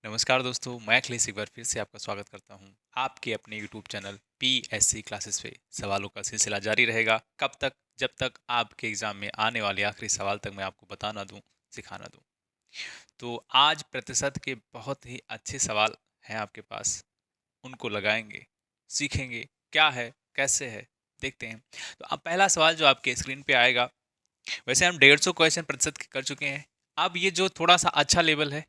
नमस्कार दोस्तों, मैं अखिलेश एक बार फिर से आपका स्वागत करता हूं। आपके अपने यूट्यूब चैनल पीएससी क्लासेस पे सवालों का सिलसिला जारी रहेगा। कब तक? जब तक आपके एग्जाम में आने वाले आखिरी सवाल तक मैं आपको बता ना दूं, सिखा ना दूं। तो आज प्रतिशत के बहुत ही अच्छे सवाल हैं आपके पास, उनको लगाएंगे, सीखेंगे क्या है, कैसे है, देखते हैं। तो अब पहला सवाल जो आपके स्क्रीन पे आएगा, वैसे हम 150 क्वेश्चन प्रतिशत के कर चुके हैं। अब ये जो थोड़ा सा अच्छा लेवल है,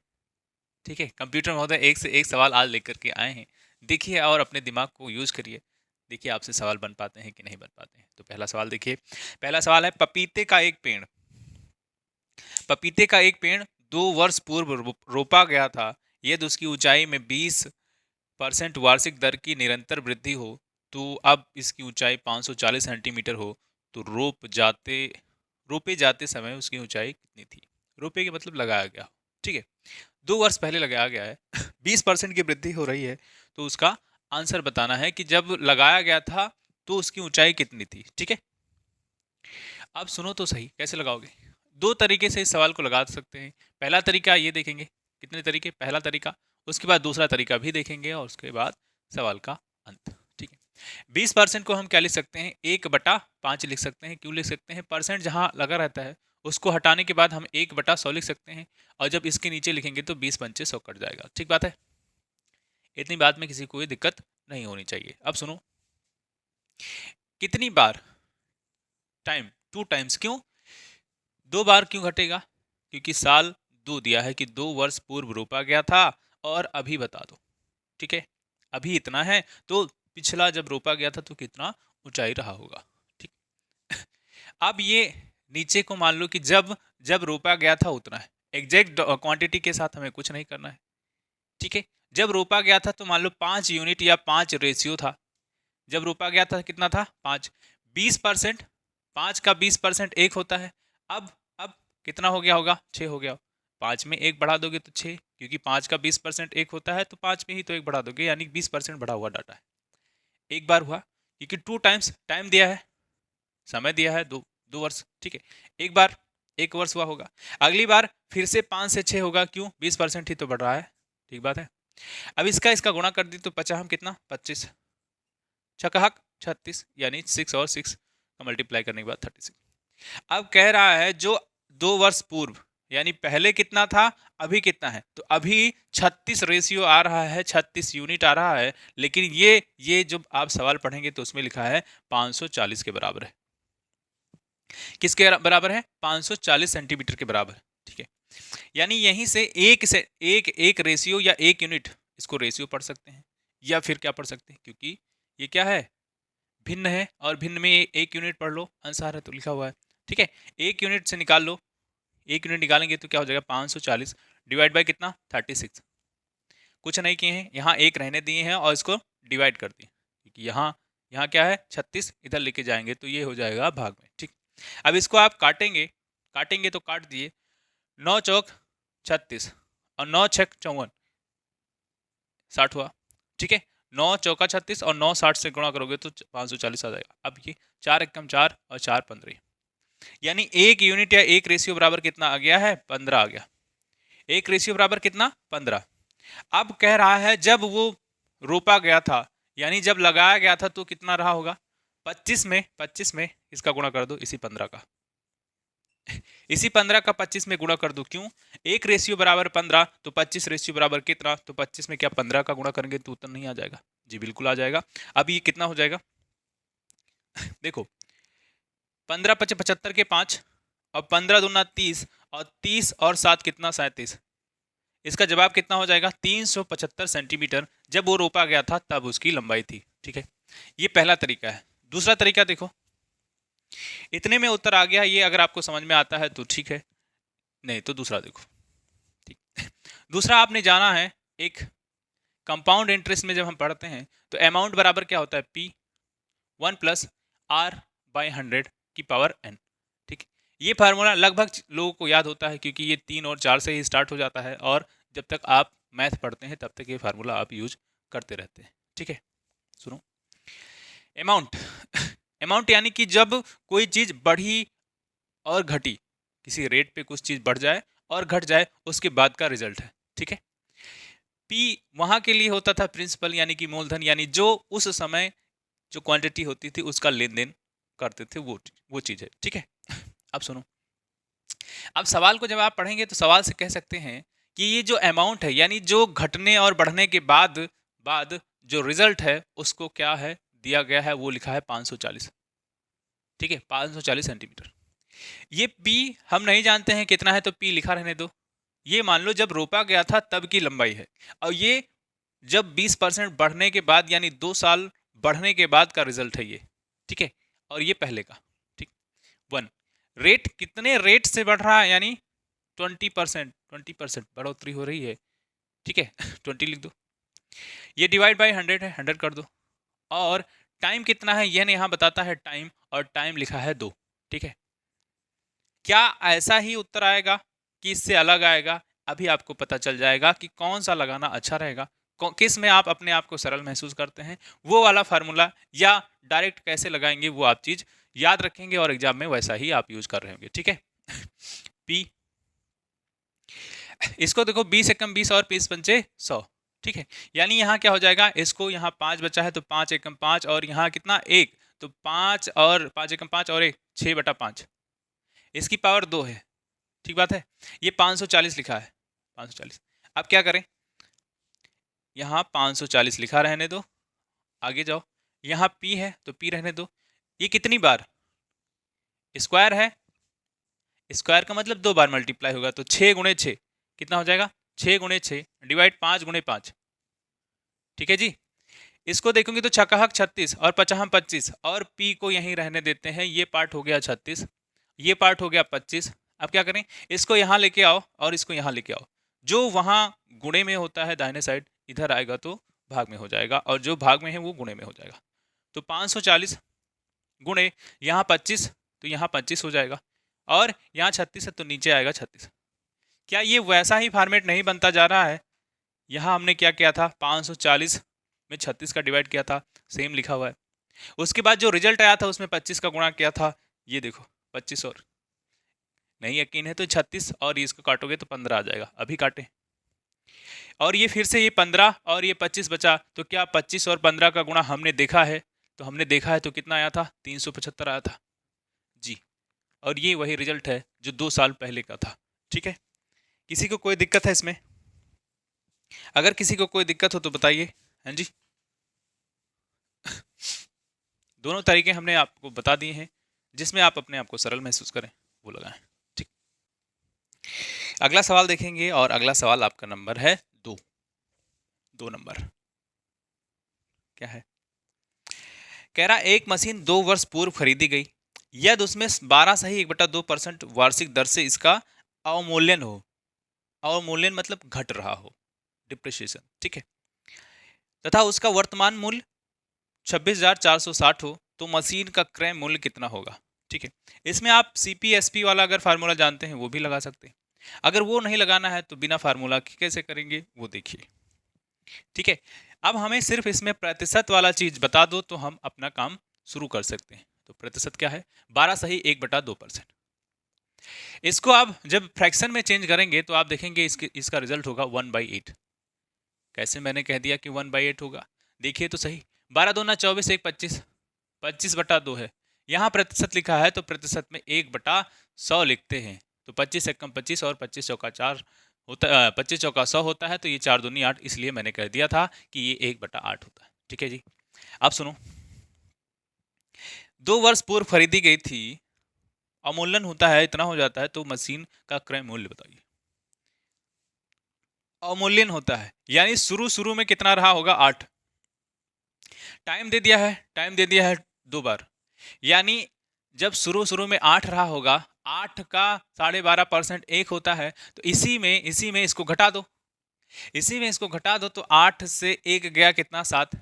ठीक है, कंप्यूटर महोदय एक से एक सवाल आज लेकर के आए हैं। देखिए और अपने दिमाग को यूज करिए। देखिए आपसे सवाल बन पाते हैं कि नहीं बन पाते हैं। तो पहला सवाल देखिए। पहला सवाल है, पपीते का एक पेड़, पपीते का एक पेड़ 2 वर्ष पूर्व रोपा गया था। यदि उसकी ऊंचाई में 20% वार्षिक दर की निरंतर वृद्धि हो, तो अब इसकी ऊंचाई 540 सेंटीमीटर हो, तो रोपे जाते समय उसकी ऊंचाई कितनी थी? रोपे के मतलब लगाया गया, ठीक है। 2 वर्ष पहले लगाया गया है 20% की वृद्धि हो रही है, तो उसका आंसर बताना है कि जब लगाया गया था तो उसकी ऊंचाई कितनी थी, ठीक है। अब सुनो तो सही, कैसे लगाओगे? दो तरीके से इस सवाल को लगा सकते हैं। पहला तरीका ये देखेंगे, कितने तरीके, पहला तरीका, उसके बाद दूसरा तरीका भी देखेंगे और उसके बाद सवाल का अंत, ठीक है। 20% को हम क्या लिख सकते हैं? 1/5 लिख सकते हैं। क्यों लिख सकते हैं? परसेंट जहां लगा रहता है उसको हटाने के बाद हम 1/100 लिख सकते हैं, और जब इसके नीचे लिखेंगे तो 20 पंचे 100 कट जाएगा। ठीक बात है, इतनी बात में किसी को कोई दिक्कत नहीं होनी चाहिए। अब सुनो, कितनी बार, टाइम, 2 टाइम्स, क्यों 2 बार क्यों घटेगा? क्योंकि साल 2 दिया है कि 2 वर्ष पूर्व रोपा गया था, और अभी बता दो, ठीक है। अभी इतना है, तो पिछला जब रोपा गया था तो कितना ऊंचाई रहा होगा, ठीक। अब ये नीचे को मान लो कि जब जब रोपा गया था उतना है। एग्जैक्ट क्वांटिटी के साथ हमें कुछ नहीं करना है, ठीक है। जब रोपा गया था तो मान लो 5 यूनिट या 5 रेशियो था। जब रोपा गया था कितना था? 5। 20%, 5 का 20% 1 होता है। अब कितना हो गया होगा? 6 हो गया। 5 में 1 बढ़ा दोगे तो 6, क्योंकि 5 का 20% 1 होता है, तो 5 में ही तो 1 बढ़ा दोगे, यानी 20% बढ़ा हुआ डाटा है। एक बार हुआ, क्योंकि 2 टाइम्स टाइम दिया है, समय दिया है, 2 वर्ष, ठीक है। एक बार 1 वर्ष हुआ होगा। अगली बार फिर से 5 से 6 होगा, क्यों? 20% ही तो बढ़ रहा है, ठीक बात है। अब इसका इसका गुणा कर दी तो बचा हम कितना? 25, छकहक 36, यानी 6 और 6 का मल्टीप्लाई करने के बाद 36। अब कह रहा है जो 2 वर्ष पूर्व, यानी पहले कितना था, अभी कितना है, तो अभी 36 रेशियो आ रहा है, 36 यूनिट आ रहा है। लेकिन ये जब आप सवाल पढ़ेंगे तो उसमें लिखा है 540 के बराबर है। किसके बराबर है? 540 सेंटीमीटर के बराबर, ठीक है। यानी यहीं से एक रेशियो या 1 यूनिट, इसको रेशियो पढ़ सकते हैं, या फिर क्या पढ़ सकते हैं, क्योंकि ये क्या है, भिन्न है, और भिन्न में 1 यूनिट पढ़ लो, आंसर है तो लिखा हुआ है, ठीक है। 1 यूनिट से निकाल लो, 1 यूनिट निकालेंगे तो क्या हो जाएगा? 540 डिवाइड बाई कितना? 36। कुछ नहीं किए हैं, यहाँ एक रहने दिए हैं और इसको डिवाइड कर दिए, क्योंकि यहाँ यहाँ क्या है, 36 इधर लेके जाएंगे तो ये हो जाएगा भाग में, ठीक। अब इसको आप काटेंगे, काटेंगे तो काट दिए, 9 चौक 36 और 9 6 54, 60 हुआ, ठीक है। 9 चौका 36 और 9 60 से गुणा करोगे तो 540 आ जाएगा। अब ये 4 एकम 4 और 4 15, यानी 1 यूनिट या 1 रेशियो बराबर कितना आ गया है? 15 आ गया। 1 रेशियो बराबर कितना? 15। अब कह रहा है जब वो रोपा गया था, यानी जब लगाया गया था, तो कितना रहा होगा? 25 में इसका गुणा कर दो, इसी 15 का, इसी 15 का 25 में गुणा कर दो, क्यों? 1 रेशियो बराबर 15, तो 25 रेशियो बराबर कितना? तो 25 में क्या 15 का गुणा करेंगे तो उत्तर नहीं आ जाएगा? जी बिल्कुल आ जाएगा। अब ये कितना हो जाएगा? देखो, 15 × 5 = 75 और 15 × 2 = 30, और 30 और 7 कितना? 37। इसका जवाब कितना हो जाएगा? 375 सेंटीमीटर जब वो रोपा गया था तब उसकी लंबाई थी, ठीक है। ये पहला तरीका है। दूसरा तरीका देखो, इतने में उत्तर आ गया, ये अगर आपको समझ में आता है तो ठीक है, नहीं तो दूसरा देखो, ठीक। दूसरा आपने जाना है, एक कंपाउंड इंटरेस्ट में जब हम पढ़ते हैं तो अमाउंट बराबर क्या होता है? P1 + R/100 ठीक। ये फार्मूला लगभग लोगों को याद होता है, क्योंकि ये 3 और 4 से ही स्टार्ट हो जाता है, और जब तक आप मैथ पढ़ते हैं तब तक ये फार्मूला आप यूज करते रहते हैं, ठीक है। सुनो, अमाउंट अमाउंट यानी कि जब कोई चीज बढ़ी और घटी, किसी रेट पे कुछ चीज बढ़ जाए और घट जाए, उसके बाद का रिजल्ट है, ठीक है। पी वहां के लिए होता था प्रिंसिपल यानी कि मूलधन, यानी जो उस समय जो क्वांटिटी होती थी उसका लेन देन करते थे, वो चीज है। ठीक है, अब सुनो, अब सवाल को जब आप पढ़ेंगे तो सवाल से कह सकते हैं कि ये जो अमाउंट है यानी जो घटने और बढ़ने के बाद बाद जो रिजल्ट है उसको क्या है दिया गया है, वो लिखा है 540। ठीक है, 540 सेंटीमीटर। ये पी हम नहीं जानते हैं कितना है, तो पी लिखा रहने दो। ये मान लो जब रोपा गया था तब की लंबाई है, और ये जब 20% बढ़ने के बाद यानी 2 साल बढ़ने के बाद का रिजल्ट है ये। ठीक है, और ये पहले का। ठीक, 1 रेट कितने रेट से बढ़ रहा है, यानी 20% बढ़ोतरी हो रही है। ठीक है 20 लिख दो, ये डिवाइड बाय 100 है, 100 कर दो, और टाइम कितना है ये यहाँ बताता है टाइम, और टाइम लिखा है 2। ठीक है, क्या ऐसा ही उत्तर आएगा कि इससे अलग आएगा? अभी आपको पता चल जाएगा कि कौन सा लगाना अच्छा रहेगा, किस में आप अपने आप को सरल महसूस करते हैं, वो वाला फार्मूला या डायरेक्ट कैसे लगाएंगे वो आप चीज याद रखेंगे और एग्जाम में वैसा ही आप यूज कर रहे होंगे। ठीक है पी, इसको देखो 20 एकम 20 और 20 पंचे 100। ठीक है, यानी यहाँ क्या हो जाएगा, इसको यहाँ 5 बचा है तो 5 एकम 5, और यहाँ कितना 1, तो 5 और 5 एकम 5 और 1 6/5, इसकी पावर 2 है। ठीक बात है, ये 540 लिखा है 540। अब क्या करें, यहाँ 540 लिखा रहने दो, आगे जाओ, यहाँ पी है तो पी रहने दो। ये कितनी बार स्क्वायर है, स्क्वायर का मतलब 2 बार मल्टीप्लाई होगा, तो 6 गुणे 6 कितना हो जाएगा, 6 गुणे 6 डिवाइड 5 गुणे 5। ठीक है जी, इसको देखोगे तो छक्का 36 और पचाहम 25, और पी को यहीं रहने देते हैं, ये पार्ट हो गया 36, ये पार्ट हो गया 25। अब क्या करें, इसको यहाँ लेके आओ और इसको यहाँ लेके आओ, जो वहाँ गुणे में होता है दाहिने साइड इधर आएगा तो भाग में हो जाएगा, और जो भाग में है वो गुणे में हो जाएगा। तो 540 गुणे यहाँ 25, तो यहाँ 25 हो जाएगा, और यहाँ 36 है तो नीचे आएगा 36। क्या ये वैसा ही फॉर्मेट नहीं बनता जा रहा है? यहाँ हमने क्या किया था, 540 में 36 का डिवाइड किया था, सेम लिखा हुआ है। उसके बाद जो रिजल्ट आया था उसमें 25 का गुणा किया था, ये देखो 25, और नहीं यकीन है तो 36 और इसको काटोगे तो 15 आ जाएगा, अभी काटे, और ये फिर से ये 15 और ये 25 बचा, तो क्या 25 और 15 का गुणा हमने देखा है? तो हमने देखा है तो कितना आया था, 375 आया था जी, और ये वही रिजल्ट है जो 2 साल पहले का था। ठीक है, किसी को कोई दिक्कत है इसमें? अगर किसी को कोई दिक्कत हो तो बताइए। हाँ जी दोनों तरीके हमने आपको बता दिए हैं, जिसमें आप अपने आप को सरल महसूस करें वो लगाएं। ठीक, अगला सवाल देखेंगे, और अगला सवाल आपका नंबर है 2 नंबर। क्या है, कह रहा एक मशीन 2 वर्ष पूर्व खरीदी गई, यदि उसमें 12.1/2% वार्षिक दर से इसका अवमूल्यन हो, अवमूल्यन मतलब घट रहा हो, डिप्रिसिएशन। ठीक है, तथा उसका वर्तमान मूल्य 26,460 हो, तो मशीन का क्रय मूल्य कितना होगा? ठीक है, इसमें आप CPSP वाला अगर फार्मूला जानते हैं वो भी लगा सकते हैं, अगर वो नहीं लगाना है तो बिना फार्मूला के कैसे करेंगे वो देखिए। ठीक है, अब हमें सिर्फ इसमें प्रतिशत वाला चीज बता दो तो हम अपना काम शुरू कर सकते हैं। तो प्रतिशत क्या है, 12.1/2%। इसको आप जब फ्रैक्शन में चेंज करेंगे तो आप देखेंगे इसका रिजल्ट होगा 1/8। कैसे मैंने कह दिया कि 1/8 होगा, देखिए तो सही, 12 दूना 24, 1 25, 25/2 है, यहाँ प्रतिशत लिखा है तो प्रतिशत में 1/100 लिखते हैं, तो 25 एकम 25 और 25 चौका 4 होता, 25 चौका 100 होता है, तो ये 4 दूनी 8, इसलिए मैंने कह दिया था कि ये 1/8 होता है। ठीक है जी, अब सुनो, 2 वर्ष पूर्व खरीदी गई थी, अवमूल्यन होता है इतना हो जाता है, तो मशीन का क्रय मूल्य बताइए। अवमूल्यन होता है यानी शुरू में कितना रहा होगा, 8। टाइम दे दिया है, टाइम दे दिया है 2 बार, यानी जब शुरू में 8 रहा होगा, 8 का 12.5% 1 होता है, तो इसी में इसको घटा दो, इसी में इसको घटा दो, तो 8 से 1 गया कितना, 7,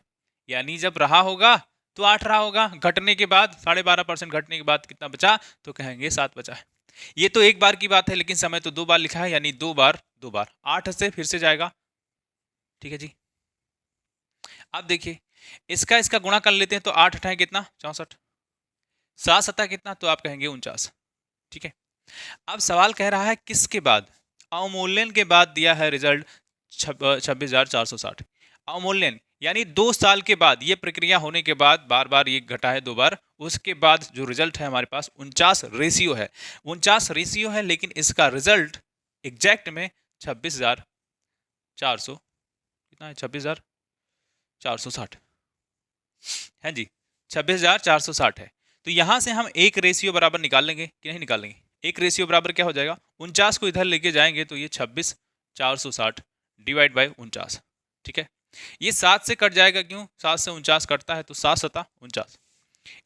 यानी जब रहा होगा तो 8 रहा होगा, घटने के बाद 12.5% घटने के बाद कितना बचा, तो कहेंगे 7 बचा है। ये तो एक बार की बात है, लेकिन समय तो 2 बार लिखा है, यानी 2 बार 8 से फिर से जाएगा। ठीक है जी, अब देखिए इसका गुणा कर लेते हैं, तो 8 अठाए कितना, 64, 7 सतह कितना, तो आप कहेंगे 49। ठीक है, अब सवाल कह रहा है किसके बाद, अवमूल्यन के बाद दिया है रिजल्ट 26,460। अवमूल्यन यानी 2 साल के बाद, ये प्रक्रिया होने के बाद, बार बार ये घटा है 2 बार, उसके बाद जो रिजल्ट है हमारे पास 49 रेशियो है, 49 रेशियो है, लेकिन इसका रिजल्ट एग्जैक्ट में 26,400 कितना है, 26,460 है जी, 26,460 है। तो यहां से हम एक रेशियो बराबर निकाल लेंगे कि नहीं निकाल लेंगे? एक रेशियो बराबर क्या हो जाएगा, 49 को इधर लेके जाएंगे तो ये 26,460 डिवाइड बाई 49, ठीक है। ये 7 से कट जाएगा, क्यों? 7 से 49 कटता है, तो 7 सता 49,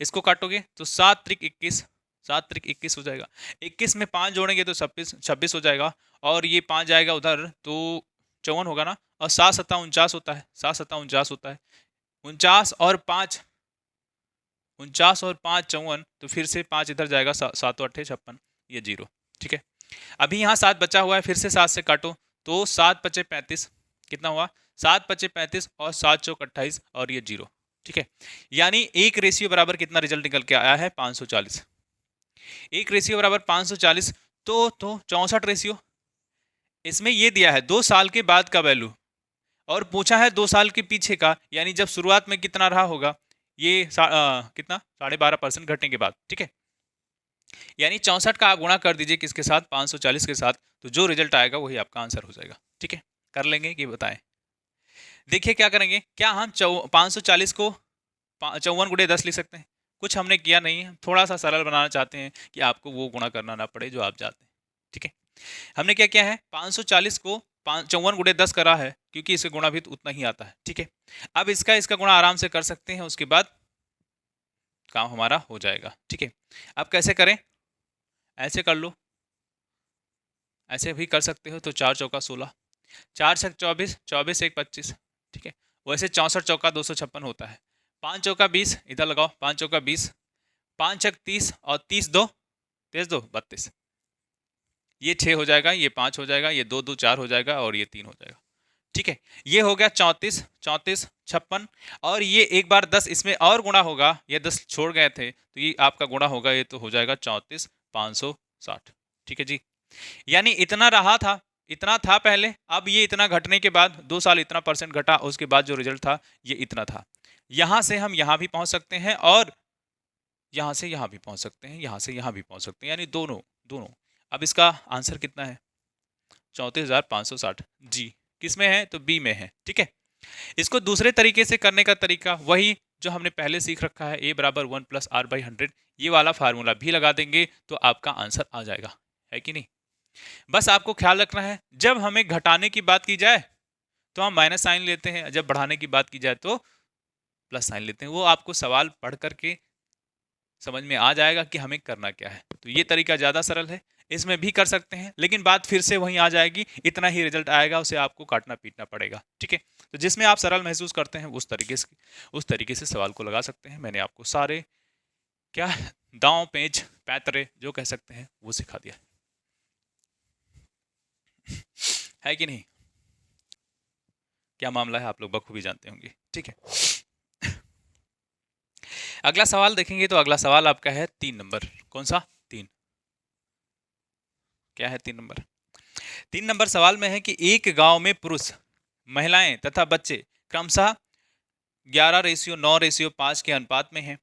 इसको काटोगे तो 7 त्रिक 21, 7 त्रिक 21 हो जाएगा। 21 में 5 जोड़ेंगे तो 26 हो जाएगा, और ये 5 जाएगा उधर तो 54 होगा ना, और 7 सता 49 होता है, 7 सता 49 होता है, 49 और 5 54, तो फिर से 5 इधर जाएगा, 7 8 56, ये 0, ठीक है। अभी यहाँ 7 बचा हुआ है, फिर से 7 से काटो तो 7 पचे 35, कितना हुआ, 7 पचे 35 और 7 चौक 28 और ये 0, ठीक है। यानी एक रेशियो बराबर कितना रिजल्ट निकल के आया है, 540। एक रेशियो बराबर 540, तो 64 रेशियो। इसमें ये दिया है 2 साल के बाद का वैल्यू, और पूछा है 2 साल के पीछे का, यानी जब शुरुआत में कितना रहा होगा, ये कितना 12.5% घटने के बाद, ठीक है। यानी 64 का आप गुणा कर दीजिए किसके साथ, 540 के साथ, तो जो रिजल्ट आएगा वही आपका आंसर हो जाएगा, ठीक है। कर लेंगे कि बताएं? देखिए क्या करेंगे, क्या हम 540 को 54 गुणे 10 लिख सकते हैं? कुछ हमने किया नहीं है, थोड़ा सा सरल बनाना चाहते हैं कि आपको वो गुणा करना ना पड़े जो आप चाहते हैं, ठीक है। हमने क्या किया है, 540 को 54 गुणे 10 करा है, क्योंकि इसे गुणा भी तो उतना ही आता है, ठीक है। अब इसका गुणा आराम से कर सकते हैं, उसके बाद काम हमारा हो जाएगा, ठीक है। अब कैसे करें, ऐसे कर लो, ऐसे भी कर सकते हो, तो 4 चौका 16, 4 छक 24, 24 एक 25, ठीक है। वैसे 64 चौका 256 होता है, 5 चौका 20, इधर लगाओ, 5 चौका 20, 5 छक 30 और 30 2 32, ये 6 हो जाएगा, ये 5 हो जाएगा, ये 2 2 4 हो जाएगा, और ये 3 हो जाएगा, ठीक है। ये हो गया 34 34 56, और ये एक बार 10 इसमें और गुणा होगा, ये 10 छोड़ गए थे तो ये आपका गुणा होगा, ये तो हो जाएगा 34 560, ठीक है जी। यानी इतना रहा था, इतना था पहले, अब ये इतना घटने के बाद 2 साल इतना परसेंट घटा, उसके बाद जो रिजल्ट था ये इतना था। यहां से हम यहां भी पहुंच सकते हैं, और यहां से यहां भी पहुंच सकते हैं, यहां से यहां भी पहुंच सकते हैं, यानी दोनों दोनों। अब इसका आंसर कितना है, 34,560 जी, किसमें है, तो बी में है, ठीक है। इसको दूसरे तरीके से करने का तरीका वही जो हमने पहले सीख रखा है, a बराबर 1 + r/100, ये वाला फार्मूला भी लगा देंगे तो आपका आंसर आ जाएगा, है कि नहीं। बस आपको ख्याल रखना है, जब हमें घटाने की बात की जाए तो हम माइनस साइन लेते हैं, जब बढ़ाने की बात की जाए तो प्लस साइन लेते हैं। वो आपको सवाल पढ़ करके समझ में आ जाएगा कि हमें करना क्या है। तो ये तरीका ज़्यादा सरल है, इसमें भी कर सकते हैं, लेकिन बात फिर से वहीं आ जाएगी, इतना ही रिजल्ट आएगा, उसे आपको काटना पीटना पड़ेगा, ठीक है। तो जिसमें आप सरल महसूस करते हैं उस तरीके से सवाल को लगा सकते हैं। मैंने आपको सारे क्या दांव पेंच पैतरे जो कह सकते हैं वो सिखा दिया है कि नहीं। क्या मामला है आप लोग बखूबी जानते होंगे, ठीक है। अगला सवाल देखेंगे, तो अगला सवाल आपका है 3 नंबर। कौन सा 3? क्या है 3 नंबर? 3 नंबर सवाल में है कि एक गांव में पुरुष, महिलाएं तथा बच्चे क्रमशः 11:9:5 के अनुपात में हैं।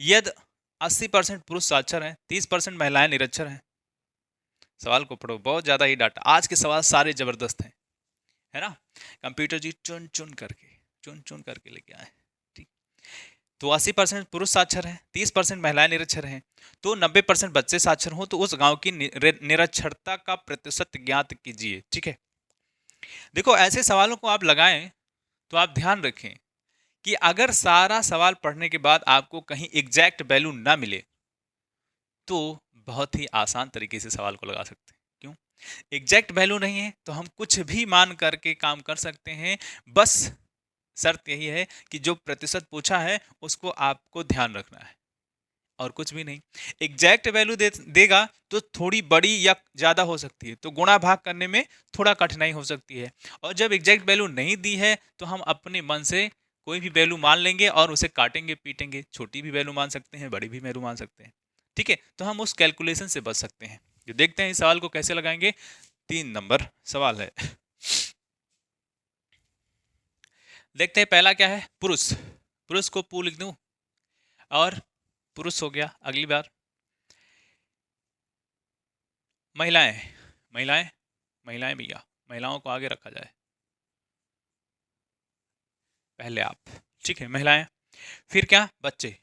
यदि 80% पुरुष साक्षर हैं, 30% महिलाएं निरक्षर हैं। सवाल को पढ़ो, बहुत ज्यादा ही डाटा। आज के सवाल सारे जबरदस्त हैं, है ना। कंप्यूटर जी चुन चुन करके लेके आए, ठीक। तो 80% पुरुष साक्षर हैं, 30% महिलाएं निरक्षर हैं, तो 90% बच्चे साक्षर हों, तो उस गांव की निरक्षरता का प्रतिशत ज्ञात कीजिए, ठीक है। देखो, ऐसे सवालों को आप लगाएं तो आप ध्यान रखें कि अगर सारा सवाल पढ़ने के बाद आपको कहीं एग्जैक्ट वैल्यू ना मिले तो बहुत ही आसान तरीके से सवाल को लगा सकते हैं। क्यों? एग्जैक्ट वैल्यू नहीं है तो हम कुछ भी मान करके काम कर सकते हैं। बस शर्त यही है कि जो प्रतिशत पूछा है उसको आपको ध्यान रखना है, और कुछ भी नहीं। एग्जैक्ट वैल्यू देगा तो थोड़ी बड़ी या ज़्यादा हो सकती है, तो गुणा भाग करने में थोड़ा कठिनाई हो सकती है। और जब एग्जैक्ट वैल्यू नहीं दी है तो हम अपने मन से कोई भी वैल्यू मान लेंगे और उसे काटेंगे पीटेंगे। छोटी भी वैल्यू मान सकते हैं, बड़ी भी वैल्यू मान सकते हैं, ठीक है। तो हम उस कैलकुलेशन से बच सकते हैं। जो देखते हैं इस सवाल को कैसे लगाएंगे। 3 नंबर सवाल है। देखते हैं पहला क्या है, पुरुष। पुरुष को पू लिख दूं और पुरुष हो गया। अगली बार महिलाएं, महिलाएं, महिलाएं भैया, महिलाओं को आगे रखा जाए, पहले आप, ठीक है, महिलाएं। फिर क्या, बच्चे,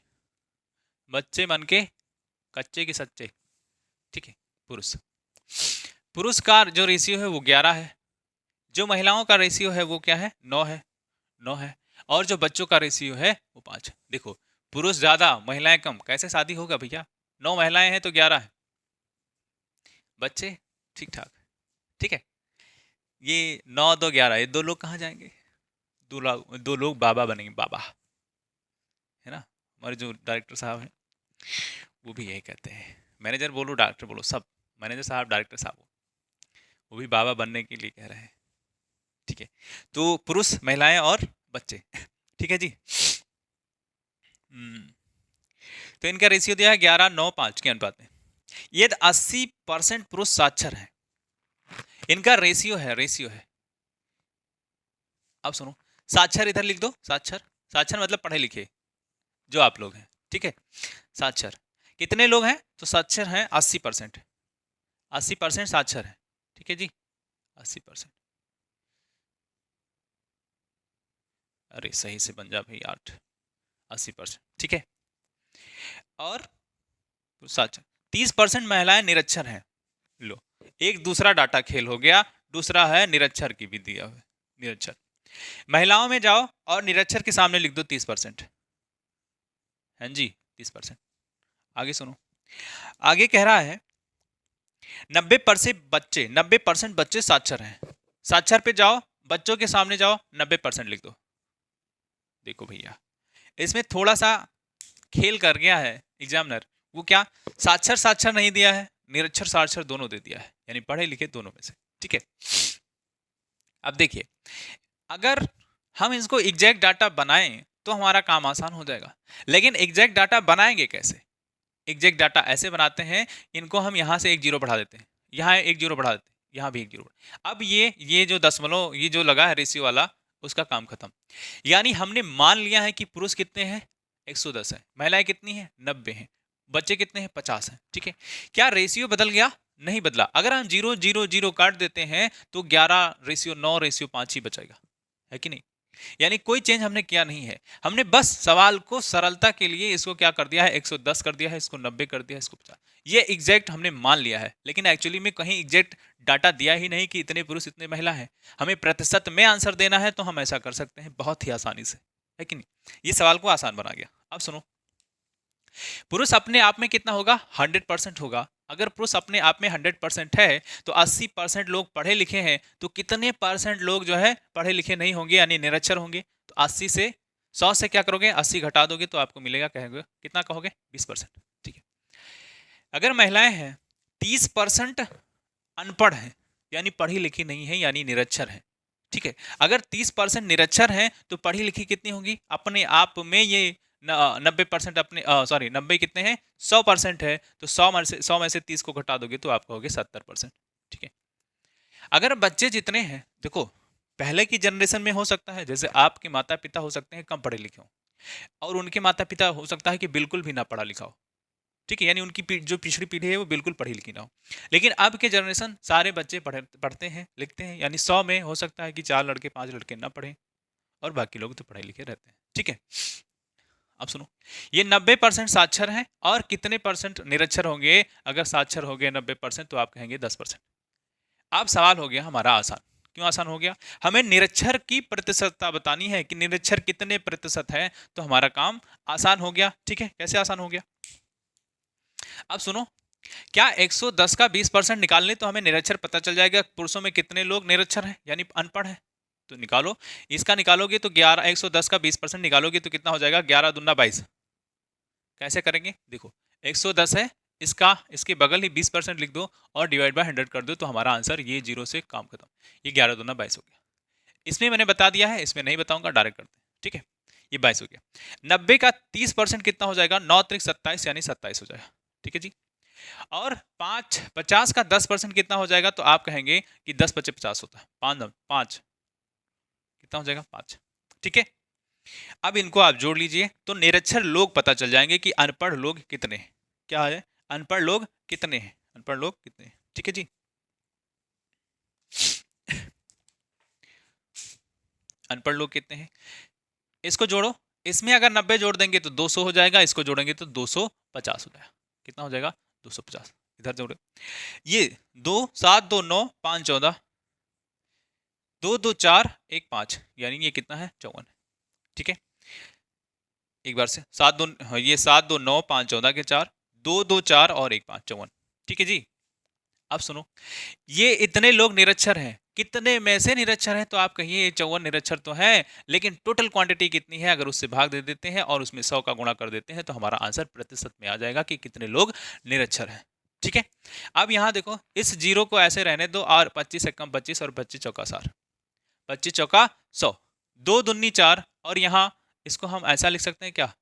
बच्चे बन के कच्चे के सच्चे, ठीक है, पुरुष। पुरुष का जो रेशियो है वो 11 है, जो महिलाओं का रेशियो है वो क्या है, 9 है, 9 है, और जो बच्चों का रेशियो है वो 5 है। देखो, पुरुष ज्यादा महिलाएं कम, कैसे शादी होगा भैया? 9 महिलाएं हैं तो 11 है, बच्चे ठीक ठाक, ठीक है। ये 9 2 11, ये 2 लोग कहाँ जाएंगे? 2 लोग बाबा बनेंगे, बाबा, है ना। हमारे जो डायरेक्टर साहब हैं वो भी यही कहते हैं, मैनेजर बोलो डॉक्टर बोलो सब, मैनेजर साहब डायरेक्टर साहब, वो भी बाबा बनने के लिए कह रहे हैं, ठीक है। तो पुरुष, महिलाएं और बच्चे, ठीक है जी। तो इनका रेशियो दिया है 11:9:5 के अनुपात में। यदि 80% पुरुष साक्षर हैं, इनका रेशियो है, रेशियो है। अब सुनो, साक्षर इधर लिख दो, साक्षर, साक्षर मतलब पढ़े लिखे जो आप लोग हैं, ठीक है। साक्षर कितने लोग हैं? तो साक्षर हैं 80%, 80% साक्षर है, ठीक है जी, 80%। अरे सही से बन जा भाई, 80%, ठीक है। और साक्षर 30% महिलाएं निरक्षर हैं। लो, एक दूसरा डाटा खेल हो गया, दूसरा है निरक्षर की भी दिया हुआ, निरक्षर। महिलाओं में जाओ और निरक्षर के सामने लिख दो 30%, हाँ जी 30%। आगे सुनो, आगे कह रहा है 90% बच्चे साक्षर हैं। साक्षर पे जाओ, बच्चों के सामने जाओ, 90% लिख दो। देखो भैया, इसमें थोड़ा सा खेल कर गया है एग्जामिनर, वो क्या, साक्षर साक्षर नहीं दिया है, निरक्षर साक्षर दोनों दे दिया है, यानी पढ़े लिखे दोनों में से, ठीक है। अब देखिए, अगर हम इसको एग्जैक्ट डाटा बनाएं तो हमारा काम आसान हो जाएगा, लेकिन एग्जैक्ट डाटा बनाएंगे कैसे? एग्जैक्ट डाटा ऐसे बनाते हैं, इनको हम यहाँ से 1 0 बढ़ा देते हैं, यहाँ 1 0 बढ़ा देते हैं, यहाँ भी 1 0। अब ये जो दशमलव ये जो लगा है रेशियो वाला, उसका काम खत्म। यानी हमने मान लिया है कि पुरुष कितने हैं, 110 है, महिलाएं कितनी हैं, 90 हैं, बच्चे कितने हैं, 50 हैं, ठीक है। क्या रेशियो बदल गया? नहीं बदला। अगर हम 0 0 0 काट देते हैं तो 11:9:5 ही बचेगा, है कि नहीं? यानी कोई चेंज हमने किया नहीं है, हमने बस सवाल को सरलता के लिए इसको क्या कर दिया है, 110 कर दिया है, इसको 90 कर दिया है, इसको 50। ये एग्जैक्ट हमने मान लिया है, लेकिन एक्चुअली में कहीं एग्जैक्ट डाटा दिया ही नहीं कि इतने पुरुष इतने महिला हैं। हमें प्रतिशत में आंसर देना है तो हम ऐसा कर सकते हैं बहुत ही आसानी से, है कि नहीं? ये सवाल को आसान बना गया। अब सुनो, पुरुष अपने आप में कितना होगा, 100% होगा। अगर पुरुष अपने आप में 100% है तो 80% लोग पढ़े लिखे हैं, तो कितने परसेंट लोग जो है पढ़े लिखे नहीं होंगे, यानी निरक्षर होंगे? तो 80 से 100 से क्या करोगे, 80 घटा दोगे तो आपको मिलेगा, कहोगे कितना, कहोगे 20%, ठीक है। अगर महिलाएं हैं 30% अनपढ़ हैं, यानी पढ़ी लिखी नहीं है, यानी निरक्षर है, ठीक है। अगर 30% निरक्षर हैं तो पढ़ी लिखी कितनी होंगी? अपने आप में ये 90% अपने, सॉरी 90 कितने हैं, 100% है, तो 100 में से 30 को घटा दोगे तो आप कहोगे 70%, ठीक है। अगर बच्चे जितने हैं, देखो पहले की जनरेशन में हो सकता है, जैसे आपके माता पिता हो सकते हैं कम पढ़े लिखे हो, और उनके माता पिता हो सकता है कि बिल्कुल भी ना पढ़ा लिखा हो, ठीक है, यानी उनकी जो पिछड़ी पीढ़ी है वो बिल्कुल पढ़ी लिखी ना हो। लेकिन अब के जनरेशन सारे बच्चे पढ़ते हैं लिखते हैं, यानी 100 में हो सकता है कि 4 लड़के 5 लड़के ना पढ़े और बाकी लोग तो पढ़े लिखे रहते हैं, ठीक है। अब सुनो, ये 90% साक्षर हैं और कितने परसेंट निरक्षर होंगे? अगर साक्षर हो गए 90% तो आप कहेंगे 10%। अब सवाल हो गया हमारा आसान। क्यों आसान हो गया? हमें निरक्षर की प्रतिशतता बतानी है कि निरक्षर कितने प्रतिशत है, तो हमारा काम आसान हो गया, ठीक है। कैसे आसान हो गया? अब सुनो, क्या 110 का 20% निकाल लें तो हमें निरक्षर पता चल जाएगा पुरुषों में कितने लोग निरक्षर हैं, यानी अनपढ़ हैं? तो निकालो, इसका निकालोगे तो 110 का 20% निकालोगे तो कितना हो जाएगा, 11 दूना 22। कैसे करेंगे? देखो 110 है, इसके बगल ही 20% लिख दो और डिवाइड बाय 100 कर दो, तो हमारा आंसर ये 0 से काम खत्म। ये 11 दूना 22 हो गया। इसमें मैंने बता दिया है, इसमें नहीं बताऊंगा, डायरेक्ट करते हैं, ठीक है। ये 22 हो गया। 90 का 30% कितना हो जाएगा, 9 त्रिक 27, यानी 27 हो जाएगा, ठीक है जी। और 50 का 10% कितना हो जाएगा, तो आप कहेंगे कि 10 × 50 होता है, 5 कितना हो जाएगा, 5, ठीक है, अब इनको आप जोड़ लीजिए तो निरक्षर लोग पता चल जाएंगे कि अनपढ़ लोग कितने हैं। क्या है, अनपढ़ लोग कितने हैं, अनपढ़ लोग कितने हैं। ठीक है जी, अनपढ़ लोग कितने हैं, इसको जोड़ो। इसमें अगर 90 जोड़ देंगे तो 200 हो जाएगा, इसको जोड़ेंगे तो 250 हो जाएगा। कितना हो जाएगा, 250। इधर जोड़े, ये 2 7 2 9 5 14, 2 2 4 1 5, यानी ये कितना है, 54। ठीक है, एक बार से 7 2, हाँ, ये 7 2 9 5 14 के 4, 2 2 4 और 1 5, 54। ठीक है जी, अब सुनो, ये इतने लोग निरक्षर हैं, कितने में से निरक्षर हैं, तो आप कहिए 54 निरक्षर तो हैं, लेकिन टोटल क्वांटिटी कितनी है, अगर उससे भाग दे देते हैं और उसमें 100 का गुणा कर देते हैं तो हमारा आंसर प्रतिशत में आ जाएगा कि कितने लोग निरक्षर हैं। ठीक है, अब यहां देखो, इस जीरो को ऐसे रहने दो और 25 एकम 25 और 25 चौका 60, 25 चौका 100, 2 दूनी 4, और यहाँ इसको हम ऐसा लिख सकते हैं क्या,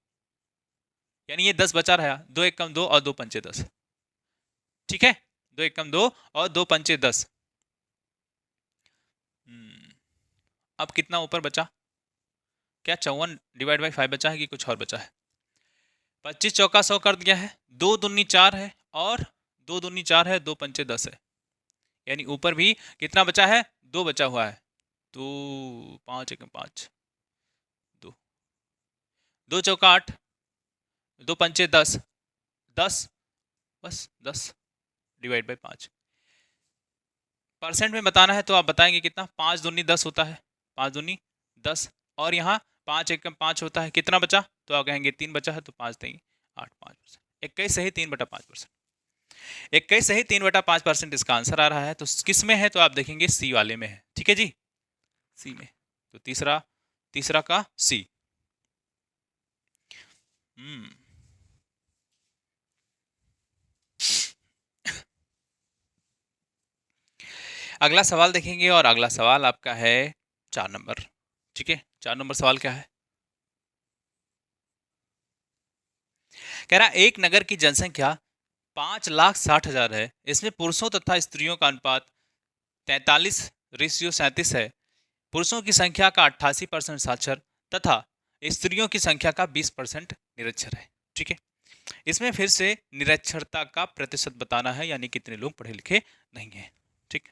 यानी ये 10 बचा रहा, 2 एकम 2 और 2 पंचे 10। ठीक है, 2 एकम 2 और 2 पंचे 10। अब कितना ऊपर बचा, क्या 54 डिवाइड बाई 5 बचा है कि कुछ और बचा है, 25 चौका 100 कर दिया है, 2 दूनी 4 है और 2 दूनी 4 है, 2 पंचे 10 है, यानी ऊपर भी कितना बचा है, 2 बचा हुआ है, तो 5 एकम 5, 2 2 चौका 8, 2 पंचे 10, 10, बस 10 डिवाइड बाई 5। परसेंट में बताना है तो आप बताएंगे कितना, 5 दूनी 10 होता है, 5 दूनी 10, और यहाँ 5 एकम 5 होता है, कितना बचा, तो आप कहेंगे 3 बचा है, तो 5 3 8, 5%, 21 सही 3/5%, 21 सही 3/5% इसका आंसर आ रहा है। तो किस में है, तो आप देखेंगे सी वाले में है। ठीक है जी, सी में, तो तीसरा का सी। अगला सवाल देखेंगे, और अगला सवाल आपका है 4 नंबर। ठीक है, 4 नंबर सवाल क्या है, कह रहा एक नगर की जनसंख्या 5,60,000 है, इसमें पुरुषों तथा स्त्रियों का अनुपात 43:37 है, पुरुषों की संख्या का 88% साक्षर तथा स्त्रियों की संख्या का 20% निरक्षर है। ठीक है, इसमें फिर से निरक्षरता का प्रतिशत बताना है, यानी कितने लोग पढ़े लिखे नहीं है। ठीक,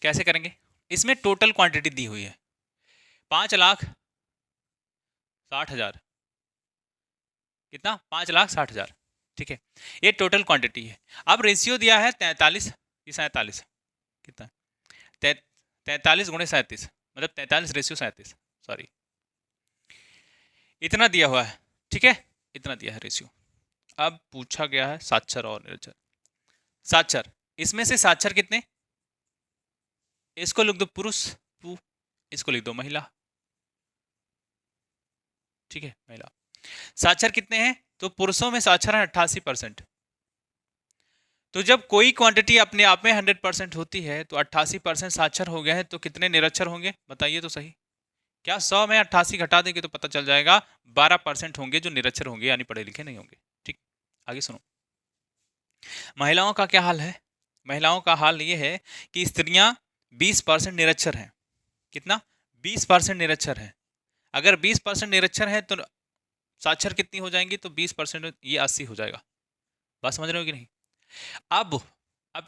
कैसे करेंगे, इसमें टोटल क्वांटिटी दी हुई है 5,60,000, कितना, 5,60,000। ठीक है, ये टोटल क्वांटिटी है। अब रेशियो दिया है 43 की 47, कितना, 43 गुणे 37, मतलब 43:37, सॉरी, इतना दिया हुआ है। ठीक है, इतना दिया है रेशियो। अब पूछा गया है साक्षर और निरक्षर। साक्षर, इसमें से साक्षर कितने, इसको लिख दो पुरुष पु, इसको लिख दो महिला। ठीक है, महिला। साक्षर कितने हैं, तो पुरुषों में साक्षर है 88%। तो जब कोई क्वांटिटी अपने आप में 100% होती है तो 88% साक्षर हो गए हैं, तो कितने निरक्षर होंगे, बताइए तो सही। क्या 100 में 88 घटा देंगे तो पता चल जाएगा 12% होंगे जो निरक्षर होंगे, यानी पढ़े लिखे नहीं होंगे। ठीक, आगे सुनो, महिलाओं का क्या हाल है। महिलाओं का हाल ये है कि स्त्रियां 20% निरक्षर हैं। कितना, 20% निरक्षर है। अगर 20% निरक्षर है तो साक्षर कितनी हो जाएंगी, तो 20%, ये 80 हो जाएगा। बात समझ रहे हो कि नहीं। अब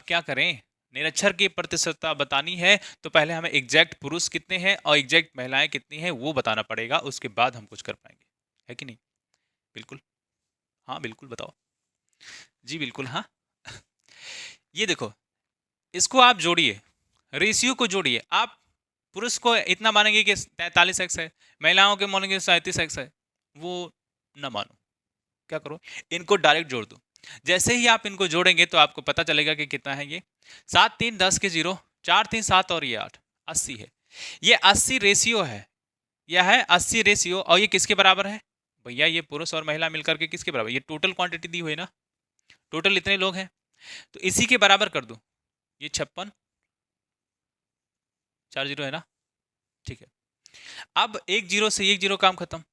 क्या करें, निरक्षर की प्रतिशतता बतानी है तो पहले हमें एग्जैक्ट पुरुष कितने हैं और एग्जैक्ट महिलाएं कितनी हैं वो बताना पड़ेगा, उसके बाद हम कुछ कर पाएंगे, है कि नहीं। बिल्कुल, हाँ बिल्कुल बताओ, जी बिल्कुल हाँ। ये देखो, इसको आप जोड़िए, रेशियो को जोड़िए। आप पुरुष को इतना मानेंगे कि 43x है, महिलाओं के मानेंगे 37x है, वो ना मानो। क्या करो, इनको डायरेक्ट जोड़ दो। जैसे ही आप इनको जोड़ेंगे तो आपको पता चलेगा कि कितना है, ये 7 3 10 के 0, 4 3 7 और ये 8, 80 है। ये 80 रेशियो है, यह है 80 रेशियो। और ये किसके बराबर है भैया, ये पुरुष और महिला मिलकर के किसके बराबर, ये टोटल क्वांटिटी दी हुई है ना, टोटल इतने लोग हैं तो इसी के बराबर कर दो। ये 56, 4 0 है ना। ठीक है, अब एक जीरो से एक जीरो काम खत्म,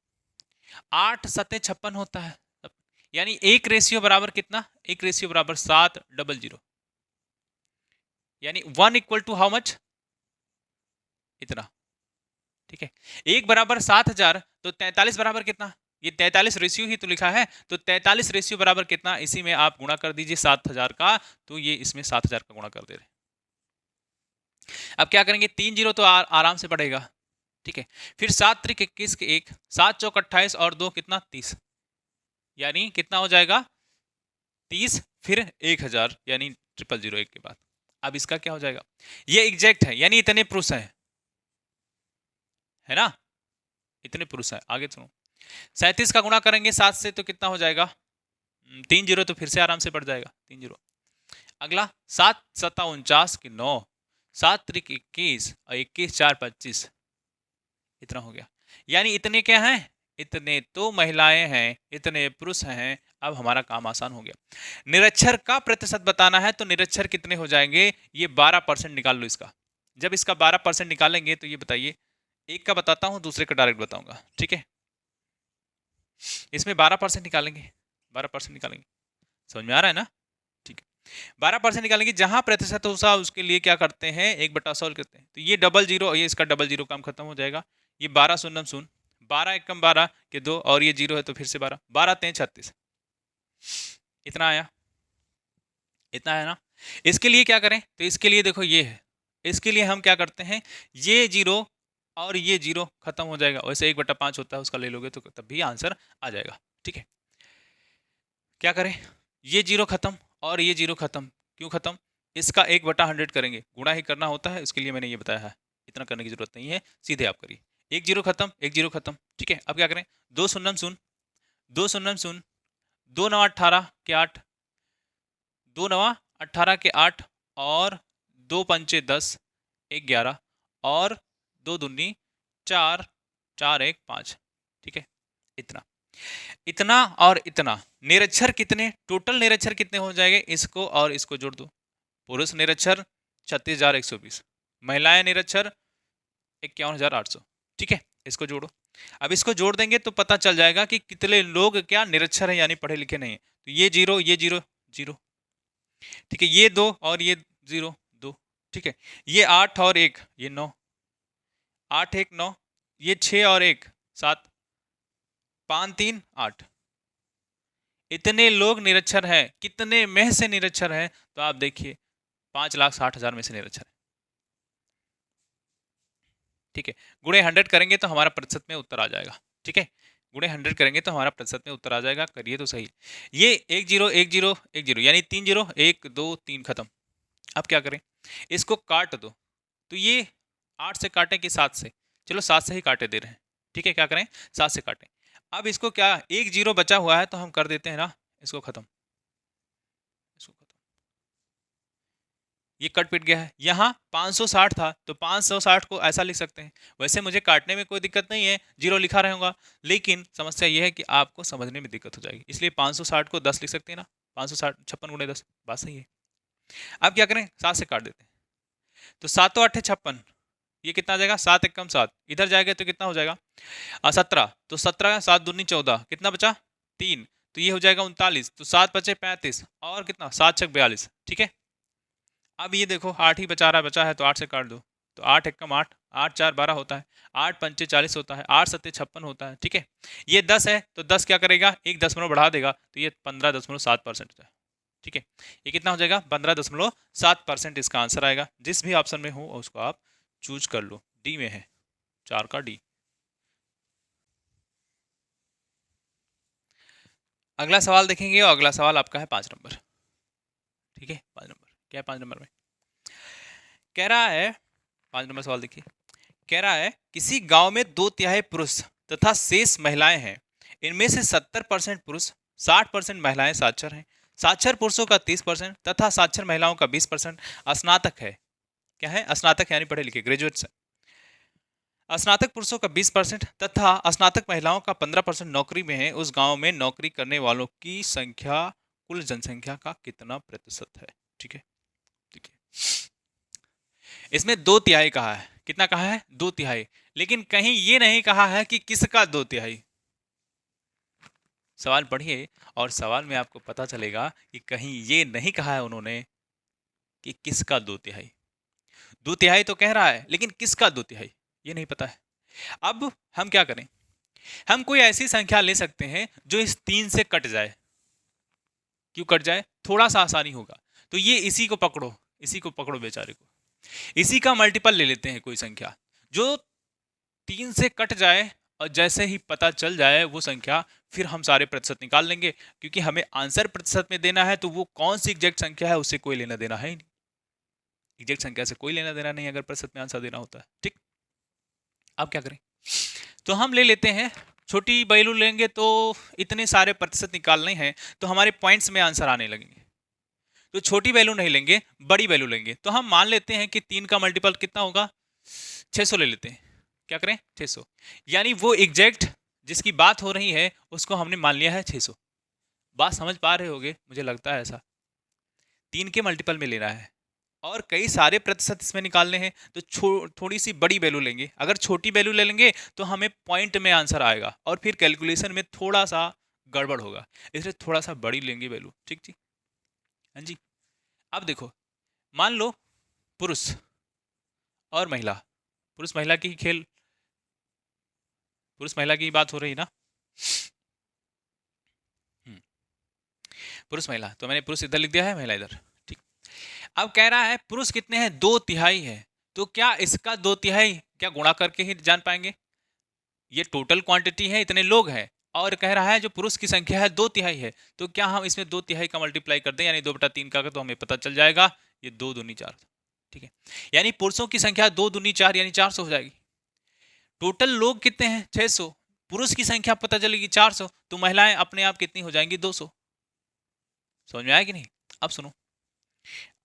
8 7 56 होता है, यानी एक रेशियो बराबर कितना, एक रेशियो बराबर 700, यानी 1 इक्वल टू हाउ मच, इतना। ठीक है, 1 बराबर 7000, तो 43 बराबर कितना, ये 43 रेशियो ही तो लिखा है, तो 43 रेशियो बराबर कितना, इसी में आप गुणा कर दीजिए 7000 का, तो ये इसमें 7000 का गुणा कर दे रहे। अब क्या करेंगे, 3 जीरो तो आराम से बढ़ेगा, ठीक है। फिर 7 त्रिक 21 के 1, 7 चौक 28 और 2 कितना 30, यानी कितना हो जाएगा 30, फिर 1000 यानी 0001 के बाद। अब इसका क्या हो जाएगा, ये एग्जैक्ट है, यानी इतने पुरुष है ना, इतने पुरुष है। आगे सुनो, 37 का गुणा करेंगे 7 से तो कितना हो जाएगा, 3 जीरो तो फिर से आराम से बढ़ जाएगा 3 जीरो। अगला 7 सत्ता 49 की 9, 7 त्रिक 21 और 21 4 25, इतना हो गया। यानी इतने क्या हैं, इतने तो महिलाएं हैं, इतने पुरुष हैं। अब हमारा काम आसान हो गया। निरक्षर का प्रतिशत बताना है, तो निरक्षर कितने हो जाएंगे, ये 12% निकाल लो इसका। जब इसका 12% निकालेंगे तो ये बताइए, एक का बताता हूं दूसरे का डायरेक्ट बताऊंगा, ठीक है। इसमें 12% निकालेंगे, 12% निकालेंगे, समझ में आ रहा है ना, ठीक है। 12% निकालेंगे, जहां प्रतिशत होगा उसके लिए क्या करते हैं, 1/100 करते हैं। तो ये डबल जीरो, ये इसका डबल जीरो काम खत्म हो जाएगा। ये 12 शून्य शून्य, 12 एक कम 12 के 2 और ये जीरो है तो फिर से 12, 12 3 36, इतना आया, इतना है ना। इसके लिए क्या करें, तो इसके लिए देखो ये है, इसके लिए हम क्या करते हैं, ये जीरो और ये जीरो खत्म हो जाएगा। वैसे 1/5 होता है, उसका ले लोगे तो तब भी आंसर आ जाएगा, ठीक है। क्या करें, ये जीरो खत्म और ये जीरो खत्म, क्यों खत्म, इसका 1/100 करेंगे, गुणा ही करना होता है, इसके लिए मैंने ये बताया है, इतना करने की जरूरत नहीं है, सीधे आप करिए। एक जीरो खत्म, एक जीरो खत्म, ठीक है। अब क्या करें, 2 शून्य शून्य, 2 शून्य शून्य, 2 9 18 के 8, 2 9 18 के 8 और 2 पंचे 10, 1 11 और 2 दूनी 4, 4 1 5, ठीक है। इतना, इतना और इतना, निरक्षर कितने, टोटल निरक्षर कितने हो जाएंगे, इसको और इसको जोड़ दो। पुरुष निरक्षर 36,120, महिलाएं निरक्षर 51,800, ठीक है। इसको जोड़ो, अब इसको जोड़ देंगे तो पता चल जाएगा कि कितने लोग क्या निरक्षर हैं, यानी पढ़े लिखे नहीं है। तो ये जीरो, ये जीरो, जीरो, ठीक है। ये 2 और ये 0 2, ठीक है। ये 8 और 1 ये 9, 8 1 9, ये 6 और 1 7, 5 3 8, इतने लोग निरक्षर हैं। कितने में से निरक्षर हैं, तो आप देखिए 5,60,000 में से निरक्षर है, ठीक है। गुणे 100 करेंगे तो हमारा प्रतिशत में उत्तर आ जाएगा, ठीक है। गुणे 100 करेंगे तो हमारा प्रतिशत में उत्तर आ जाएगा, करिए तो सही। ये 1 0 1 0 1 0 यानी 3 0 1 2 3 खत्म। अब क्या करें, इसको काट दो, तो ये 8 से काटें कि 7 से, चलो 7 से ही काटे दे रहे हैं, ठीक है। क्या करें, 7 से काटें। अब इसको क्या, 1 0 बचा हुआ है तो हम कर देते हैं ना, इसको खत्म, इसको खत्म, ये कट पिट गया है। यहाँ 560 था तो 560 को ऐसा लिख सकते हैं। वैसे मुझे काटने में कोई दिक्कत नहीं है, जीरो लिखा रहूंगा, लेकिन समस्या ये है कि आपको समझने में दिक्कत हो जाएगी, इसलिए 560 को 10 लिख सकते हैं ना, 560 56 गुणे 10, बात सही है। अब क्या करें, 7 से काट देते हैं, तो 7 8 56, ये कितना आ जाएगा, 7 1 कम 7, इधर जाएगा तो कितना हो जाएगा 17, तो 17 7 दूनी 14, कितना बचा 3, तो ये हो जाएगा 39, तो 7 बचे 35 और कितना 7 6 42, ठीक है। अब ये देखो 8 ही बचा रहा, बचा है तो 8 से काट दो, तो 8 1 कम 8, 8 4 12 होता है, 8 पंचे 40 होता है, 8 सत्ते 56 होता है, ठीक है। ये 10 है तो 10 क्या करेगा, 1 दशमलव बढ़ा देगा, तो ये 15.7% होता है, ठीक है। ये कितना हो जाएगा 15.7% इसका आंसर आएगा। जिस भी ऑप्शन में हो उसको आप चूज कर लो, डी में है, 4 का डी। अगला सवाल देखेंगे और अगला सवाल आपका है 5 नंबर, ठीक है। 5 नंबर क्या है, 5 नंबर में कह रहा है, 5 नंबर सवाल देखिए, कह रहा है किसी गांव में 2/3 पुरुष तथा शेष महिलाएं हैं, इनमें से 70% पुरुष 60% महिलाएं साक्षर हैं, साक्षर पुरुषों का 30% तथा साक्षर महिलाओं का 20% स्नातक है। क्या है, स्नातक यानी पढ़े लिखे, ग्रेजुएट्स। स्नातक पुरुषों का 20% तथा स्नातक महिलाओं का 15% नौकरी में है। उस गांव में नौकरी करने वालों की संख्या कुल जनसंख्या का कितना प्रतिशत है, ठीक है, ठीक है। इसमें 2/3 कहा है, कितना कहा है 2/3, लेकिन कहीं ये नहीं कहा है कि किसका 2/3। सवाल पढ़िए और सवाल में आपको पता चलेगा कि कहीं ये नहीं कहा है उन्होंने कि किसका 2/3। 2/3 तो कह रहा है लेकिन किसका 2/3 ये नहीं पता है। अब हम क्या करें, हम कोई ऐसी संख्या ले सकते हैं जो इस 3 से कट जाए। क्यों कट जाए, थोड़ा सा आसानी होगा। तो ये इसी को पकड़ो, इसी को पकड़ो बेचारे को, इसी का मल्टीपल ले लेते हैं कोई संख्या जो 3 से कट जाए, और जैसे ही पता चल जाए वो संख्या, फिर हम सारे प्रतिशत निकाल लेंगे, क्योंकि हमें आंसर प्रतिशत में देना है, तो वो कौन सी एग्जैक्ट संख्या है उससे कोई लेना देना है ही नहीं। एग्जैक्ट संख्या से कोई लेना देना नहीं अगर प्रतिशत में आंसर देना होता है। ठीक, अब क्या करें, तो हम ले लेते हैं छोटी वैल्यू लेंगे, तो इतने सारे प्रतिशत निकालने हैं तो हमारे पॉइंट्स में आंसर आने लगेंगे। तो छोटी वैल्यू नहीं लेंगे, बड़ी वैल्यू लेंगे। तो हम मान लेते हैं कि 3 का मल्टीपल कितना होगा, 600 ले लेते हैं। क्या करें, 600, यानी वो एग्जैक्ट जिसकी बात हो रही है उसको हमने मान लिया है 600। बात समझ पा रहे होगे, मुझे लगता है ऐसा। 3 के मल्टीपल में लेना है और कई सारे प्रतिशत इसमें निकालने हैं, तो थोड़ी सी बड़ी वैल्यू लेंगे। अगर छोटी वैल्यू ले लेंगे तो हमें पॉइंट में आंसर आएगा और फिर कैलकुलेशन में थोड़ा सा गड़बड़ होगा, इसलिए थोड़ा सा बड़ी लेंगे वैल्यू। ठीक जी, हाँ जी। अब देखो, मान लो पुरुष और महिला, पुरुष महिला की खेल, पुरुष महिला की बात हो रही ना। पुरुष महिला, तो मैंने पुरुष इधर लिख दिया है, महिला इधर। ठीक, अब कह रहा है पुरुष कितने हैं, 2/3 है। तो क्या इसका 2/3 क्या गुणा करके ही जान पाएंगे, ये टोटल क्वांटिटी है, इतने लोग हैं, और कह रहा है जो पुरुष की संख्या है 2/3 है, तो क्या हम इसमें 2/3 का मल्टीप्लाई कर दें, यानी 2/3 का, तो हमें पता चल जाएगा ये 2 दूनी 4। ठीक है, यानी पुरुषों की संख्या 2 दूनी 4 यानी 400 हो जाएगी। टोटल लोग कितने हैं, 600, पुरुष की संख्या पता चलेगी 400, तो महिलाएं अपने आप कितनी हो जाएंगी, 200। समझ में आया कि नहीं। अब सुनो,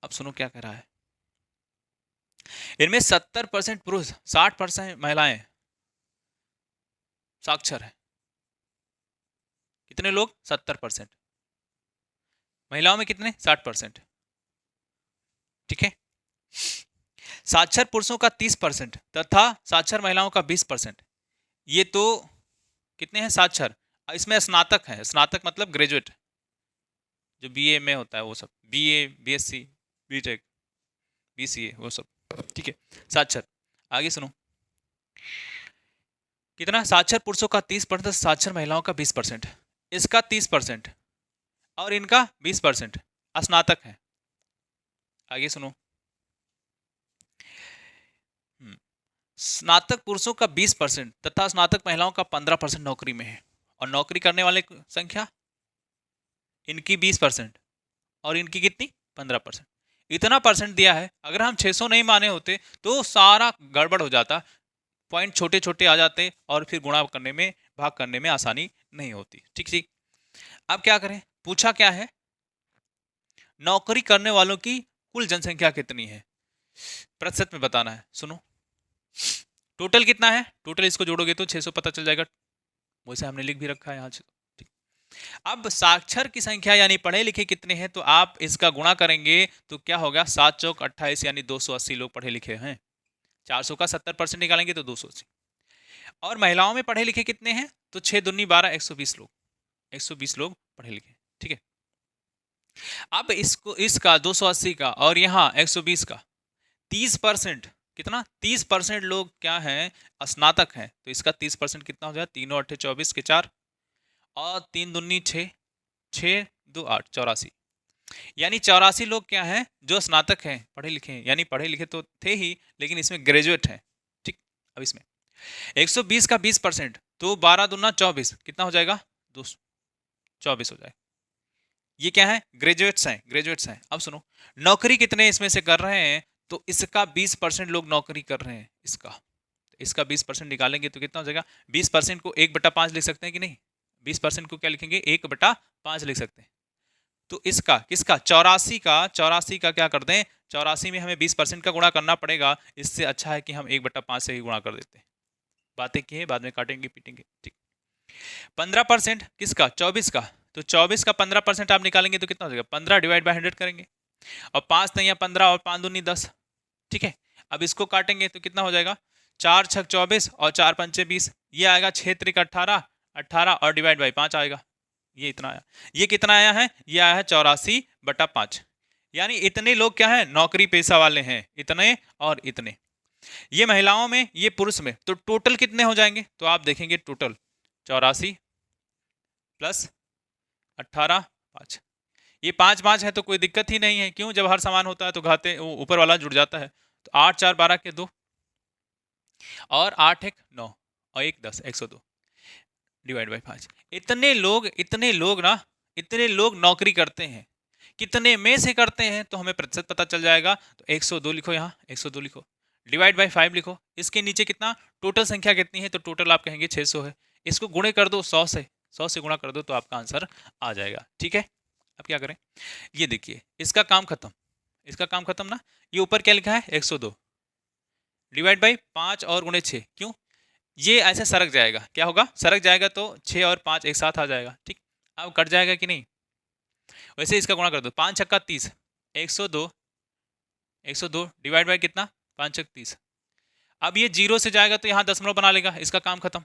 अब सुनो क्या कह रहा है, इनमें 70% पुरुष, 60% महिलाएं साक्षर है। कितने लोग, 70%, महिलाओं में कितने, 60%। ठीक है, साक्षर पुरुषों का 30% तथा साक्षर महिलाओं का 20%। ये तो कितने हैं, साक्षर, इसमें स्नातक है, स्नातक मतलब ग्रेजुएट, जो बीए में होता है वो सब, बीए, बीएससी, बीटेक, बीसीए, वो सब। ठीक है, साक्षर। आगे सुनो, कितना, साक्षर पुरुषों का 30%, साक्षर महिलाओं का 20%, इसका 30% और इनका 20%, स्नातक है। आगे सुनो, स्नातक पुरुषों का 20% तथा स्नातक महिलाओं का 15% नौकरी में है, और नौकरी करने वाले की संख्या, इनकी 20% और इनकी कितनी, 15%। इतना परसेंट दिया है, अगर हम 600 नहीं माने होते तो सारा गड़बड़ हो जाता, पॉइंट छोटे छोटे आ जाते और फिर गुणा करने में, भाग करने में आसानी नहीं होती। ठीक ठीक, अब क्या करें, पूछा क्या है, नौकरी करने वालों की कुल जनसंख्या कितनी है, प्रतिशत में बताना है। सुनो, टोटल कितना है, टोटल इसको जोड़ोगे तो 600 पता चल जाएगा, वैसे हमने लिख भी रखा है यहाँ। ठीक, अब साक्षर की संख्या यानी पढ़े लिखे कितने हैं, तो आप इसका गुणा करेंगे तो क्या होगा, 7 चौक 28 यानी 280 लोग पढ़े लिखे हैं। 400 का 70% निकालेंगे तो 280। और महिलाओं में पढ़े लिखे कितने हैं, तो 6 दूनी 12, 120 लोग, 120 लोग पढ़े लिखे। ठीक है, अब इसको, इसका 280 का और यहाँ 120 का 30%, कितना, 30% लोग क्या हैं, स्नातक हैं, तो इसका 30% कितना हो जाए, 3 और 8 24 के 4 और 3 दूनी 6, 6 2 8 84, यानी 84 लोग क्या हैं, जो स्नातक हैं, पढ़े लिखे हैं, यानी पढ़े लिखे तो थे ही लेकिन इसमें ग्रेजुएट हैं। ठीक, अब इसमें 120 का 20%, तो 12 दूना 24, कितना हो जाएगा, 224 हो जाएगा। ये क्या है, ग्रेजुएट्स हैं, ग्रेजुएट्स हैं। अब सुनो, नौकरी कितने इसमें से कर रहे हैं, तो इसका 20% लोग नौकरी कर रहे हैं, इसका 20% निकालेंगे तो कितना हो जाएगा, 20% को 1/5 लिख सकते हैं कि नहीं, 20% को क्या लिखेंगे, 1/5 लिख सकते हैं। तो इसका किसका, 84 का क्या कर दें, 84 में हमें 20% का गुणा करना पड़ेगा, इससे अच्छा है कि हम 1/5 से ही गुणा कर देते हैं। बातें की है, बाद में काटेंगे पीटेंगे। ठीक, 15% किसका, 24 का, तो 24 का 15% आप निकालेंगे तो कितना हो जाएगा, 15 डिवाइड बाय 100 करेंगे, और 5 नहीं 15 और 5 दूनी 10। ठीक है, अब इसको काटेंगे तो कितना हो जाएगा, 4 6 24 और 4 पंचे 20, ये आएगा 6 त्रिक 18, 18 और डिवाइड बाई 5 आएगा, ये इतना आया। ये कितना आया है, ये आया है 84/5, यानी इतने लोग क्या है, नौकरी पेशा वाले हैं, इतने और इतने। ये महिलाओं में, ये पुरुष में, तो टोटल कितने हो जाएंगे? तो आप देखेंगे टोटल 84 प्लस 18 5। ये 5 5 है तो कोई दिक्कत ही नहीं है। क्यों? जब हर समान होता है तो घाते ऊपर वाला जुड़ जाता है। तो 8 4 12 के 2 और 8 1 9 और 1 10 102 डिवाइड बाई 5। इतने लोग ना, इतने लोग नौकरी करते हैं। कितने में से करते हैं तो हमें प्रतिशत पता चल जाएगा। तो 102 लिखो, यहाँ 102 लिखो, डिवाइड बाई 5 लिखो। इसके नीचे कितना, टोटल संख्या कितनी है? तो टोटल आप कहेंगे 600 है। इसको गुणे कर दो 100 से, 100 से गुणा कर दो तो आपका आंसर आ जाएगा। ठीक है, अब क्या करें? ये देखिए, इसका काम खत्म, इसका काम खत्म ना। ये ऊपर क्या लिखा है? 102 डिवाइड बाई 5 और गुणे 6। क्यों? ये ऐसे सरक जाएगा। क्या होगा? सरक जाएगा तो 6 और 5 एक साथ आ जाएगा। ठीक, अब कट जाएगा कि नहीं? वैसे इसका गुणा कर दो, 5 छक्का 30, 102 102 डिवाइड बाई कितना? 5 छक्का 30। अब ये 0 से जाएगा तो यहाँ दशमलव बना लेगा। इसका काम खत्म,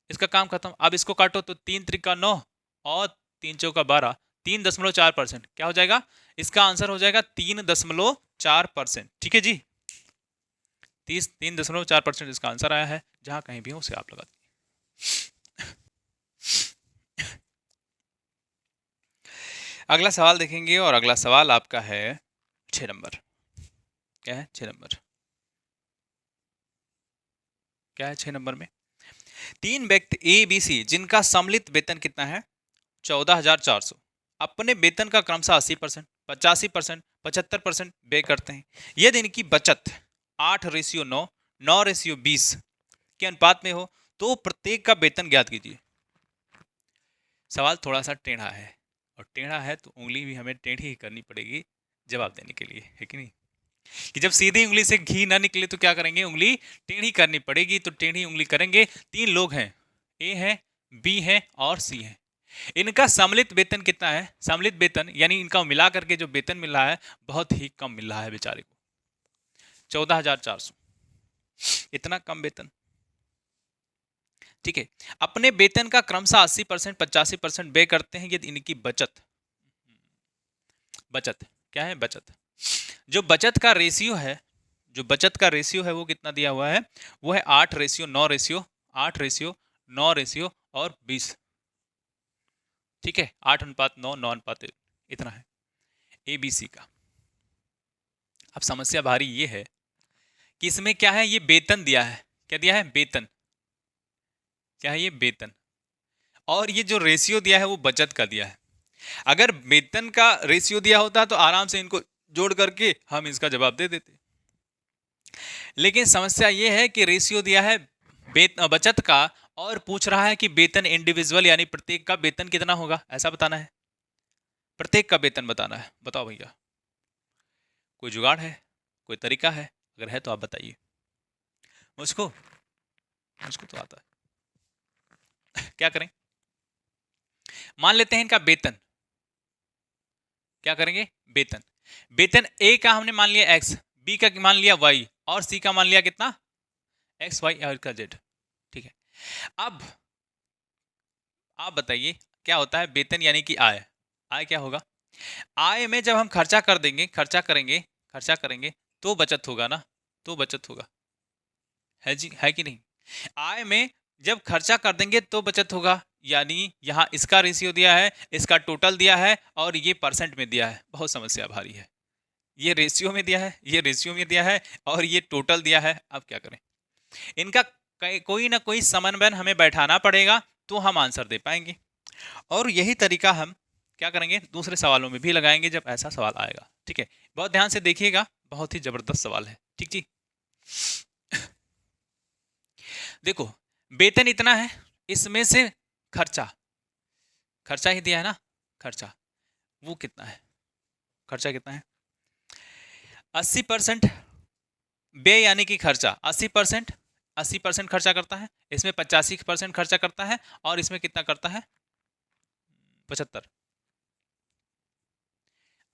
इसका काम खत्म। अब इसको काटो तो 3 त्रिका 9 और 3 चौका 12, 3.4%। क्या हो जाएगा? इसका आंसर हो जाएगा 3.4%। ठीक है जी, 3.4% इसका आंसर आया है। जहां कहीं भी हो उसे आप लगा दीजिए। अगला सवाल देखेंगे और अगला सवाल आपका है 6 नंबर। क्या है 6 नंबर? क्या है 6 नंबर में? 3 व्यक्ति ए बी सी जिनका सम्मिलित वेतन कितना है? 14,400, अपने वेतन का क्रमशः 80%, 85%, 75% व्यय करते हैं। यदि इनकी बचत 8:9, 9:20 के अनुपात में हो तो प्रत्येक का वेतन ज्ञात कीजिए। सवाल थोड़ा सा टेढ़ा है, और टेढ़ा है तो उंगली भी हमें टेढ़ी ही करनी पड़ेगी जवाब देने के लिए, है कि नहीं? कि जब सीधी उंगली से घी ना निकले तो क्या करेंगे? उंगली टेढ़ी करनी पड़ेगी। तो टेढ़ी उंगली करेंगे। 3 लोग हैं, ए है, बी है और सी है। इनका सम्मिलित वेतन कितना है? सम्मिलित वेतन यानी इनका मिला करके जो वेतन मिल रहा है बहुत ही कम मिल रहा है बेचारे को, 14,400, इतना कम वेतन। ठीक है, अपने वेतन का क्रमशः 80%, 85% व्यय करते हैं। यदि इनकी बचत, बचत क्या है? बचत, जो बचत का रेशियो है, जो बचत का रेशियो है वो कितना दिया हुआ है? वो है 8:9 रेशियो, 8:9 और 20। ठीक है, 8:9, 9:1, इतना है एबीसी का। अब समस्या भारी ये है कि इसमें क्या है? ये वेतन दिया है। क्या दिया है? वेतन। क्या है ये? वेतन। और ये जो रेशियो दिया है वो बचत का दिया है। अगर वेतन का रेशियो दिया होता तो आराम से इनको जोड़ करके हम इसका जवाब दे देते। लेकिन समस्या ये है कि रेशियो दिया है बचत का और पूछ रहा है कि वेतन इंडिविजुअल यानी प्रत्येक का वेतन कितना होगा, ऐसा बताना है। प्रत्येक का वेतन बताना है। बताओ भैया, कोई जुगाड़ है, कोई तरीका है? अगर है तो आप बताइए। मुझको मुझको तो आता है। क्या करें? मान लेते हैं इनका वेतन। क्या करेंगे? वेतन। वेतन ए का हमने मान लिया x, बी का मान लिया y और सी का मान लिया कितना? x, y और का z। ठीक है, अब आप बताइए क्या होता है वेतन यानी कि आय? आय क्या होगा? आय में जब हम खर्चा कर देंगे, खर्चा करेंगे तो बचत होगा ना, तो बचत होगा, है जी, है कि नहीं? आय में जब खर्चा कर देंगे तो बचत होगा। यानी यहाँ इसका रेशियो दिया है, इसका टोटल दिया है और ये परसेंट में दिया है। बहुत समस्या भारी है। ये रेशियो में दिया है, ये रेशियो में दिया है और ये टोटल दिया है। अब क्या करें? इनका कोई ना कोई समन्वय हमें बैठाना पड़ेगा तो हम आंसर दे पाएंगे। और यही तरीका हम क्या करेंगे? दूसरे सवालों में भी लगाएंगे जब ऐसा सवाल आएगा। ठीक है, बहुत ध्यान से देखिएगा, बहुत ही जबरदस्त सवाल है। ठीक जी, देखो वेतन इतना है, इसमें से खर्चा, खर्चा ही दिया है ना, खर्चा वो कितना है? खर्चा कितना है? 80% व्यय यानी कि खर्चा 80% खर्चा करता है। इसमें 85% खर्चा करता है और इसमें कितना करता है? 75।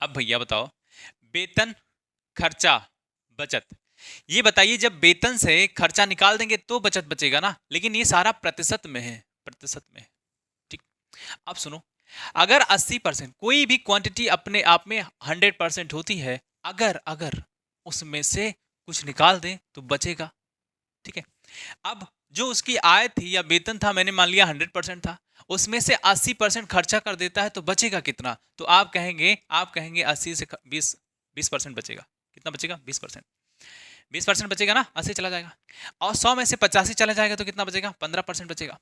अब भैया बताओ, वेतन, खर्चा, बचत, ये बताइए जब वेतन से खर्चा निकाल देंगे तो बचत बचेगा ना, लेकिन ये सारा प्रतिशत में है, प्रतिशत में। ठीक, अब सुनो, अगर 80% कोई भी क्वांटिटी अपने आप में 100% होती है, अगर उसमें से कुछ निकाल दें तो बचेगा। ठीक है, अब जो उसकी आय थी या वेतन था, मैंने मान लिया 100% था, उसमें से 80% खर्चा कर देता है तो बचेगा कितना? तो आप कहेंगे 80 से 20% बचेगा। कितना बचेगा? 20%। 20% बचेगा ना, 80 चला जाएगा। और 100 में से 85 चला जाएगा तो कितना बचेगा? 15% बचेगा।